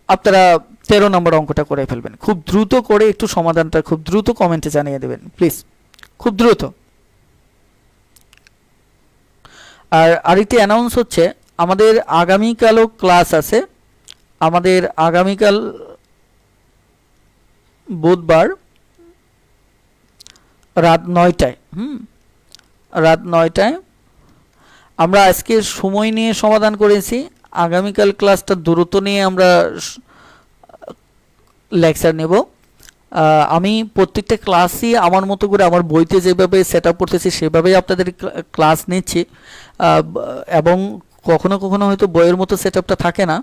আপনারা 13 নম্বর অঙ্কটা করে ফেলবেন, খুব দ্রুত করে একটু সমাধানটা খুব দ্রুত কমেন্টে জানিয়ে দেবেন প্লিজ, খুব দ্রুত। আর আরেকটি অ্যানাউন্স হচ্ছে, আমাদের আগামীকালও ক্লাস আছে, আমাদের আগামীকাল বুধবার রাত 9টায়, রাত 9টায়। আমরা আজকে সময় নিয়ে সমাধান করেছি, আগামীকাল ক্লাসটা দূরত্ব নিয়ে আমরা লেকচার নেব। আমি প্রত্যেকটা ক্লাসই আমার মতো করে আমার বইতে যেভাবে সেট আপ করতেছি সেভাবেই আপনাদের ক্লাস নিচ্ছি, এবং কখনো কখনো হয়তো বইয়ের মতো সেট আপটা থাকে না,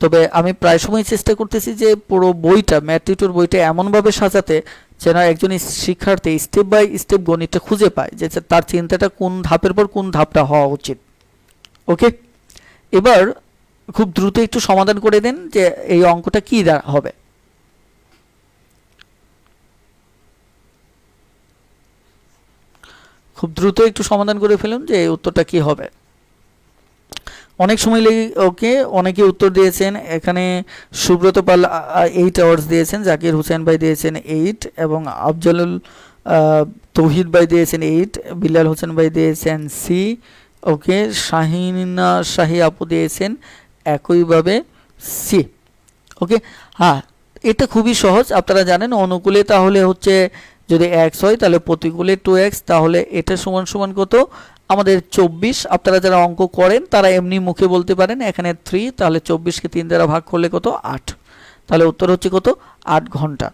তবে আমি প্রায় সময় চেষ্টা করতেছি যে পুরো বইটা, ম্যাথ টিউটর বইটা এমনভাবে সাজাতে যেন একজন শিক্ষার্থী স্টেপ বাই স্টেপ গণিতটা খুঁজে পায়, যে তার চিন্তাটা কোন ধাপের পর কোন ধাপটা হওয়া উচিত। ওকে, এবার খুব দ্রুত একটু সমাধান করে দেন যে এই অঙ্কটা কী হবে। খুব দ্রুত একটু সমাধান করে ফেলুন যে এই উত্তরটা কি হবে। অনেক সময় লেগে, ওকে, অনেকে উত্তর দিয়েছেন। এখানে সুব্রত পাল 8 আওয়ার্স দিয়েছেন, জাকির হোসেন ভাই দিয়েছেন 8, এবং আফজলুল তৌহিদ ভাই দিয়েছেন 8, বিলাল হোসেন ভাই দিয়েছেন সি, ওকে, শাহিনা শাহি আপু দিয়েছেন একইভাবে সি। ওকে, হ্যাঁ, এটা খুবই সহজ, আপনারা জানেন। অনুকূলে তাহলে হচ্ছে যদি x হয় তাহলে প্রতিকূলে 2x, তাহলে এটা সমান সমান কত, আমাদের 24। আপনারা যারা অঙ্ক করেন তারা এমনি মুখে বলতে পারেন, এখানে 3, তাহলে 24কে 3 দ্বারা ভাগ করলে কত, 8, তাহলে উত্তর হচ্ছে কত, 8 ঘন্টা।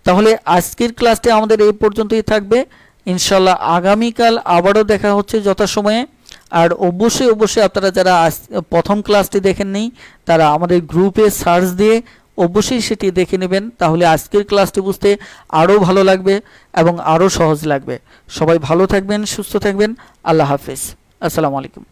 তাহলে আজকের ক্লাসটি আমাদের এই পর্যন্তই থাকবে, ইনশাল্লাহ আগামীকাল আবারও দেখা হচ্ছে যথাসময়ে। আর অবশ্যই অবশ্যই আপনারা যারা প্রথম ক্লাসটি দেখেননি তারা আমাদের গ্রুপে সার্চ দিয়ে অবশ্যই সেটি দেখে নেবেন, তাহলে আজকের ক্লাসটি বুঝতে আরও ভালো লাগবে এবং আরও সহজ লাগবে। সবাই ভালো থাকবেন, সুস্থ থাকবেন, আল্লাহ হাফেজ, আসসালামু আলাইকুম।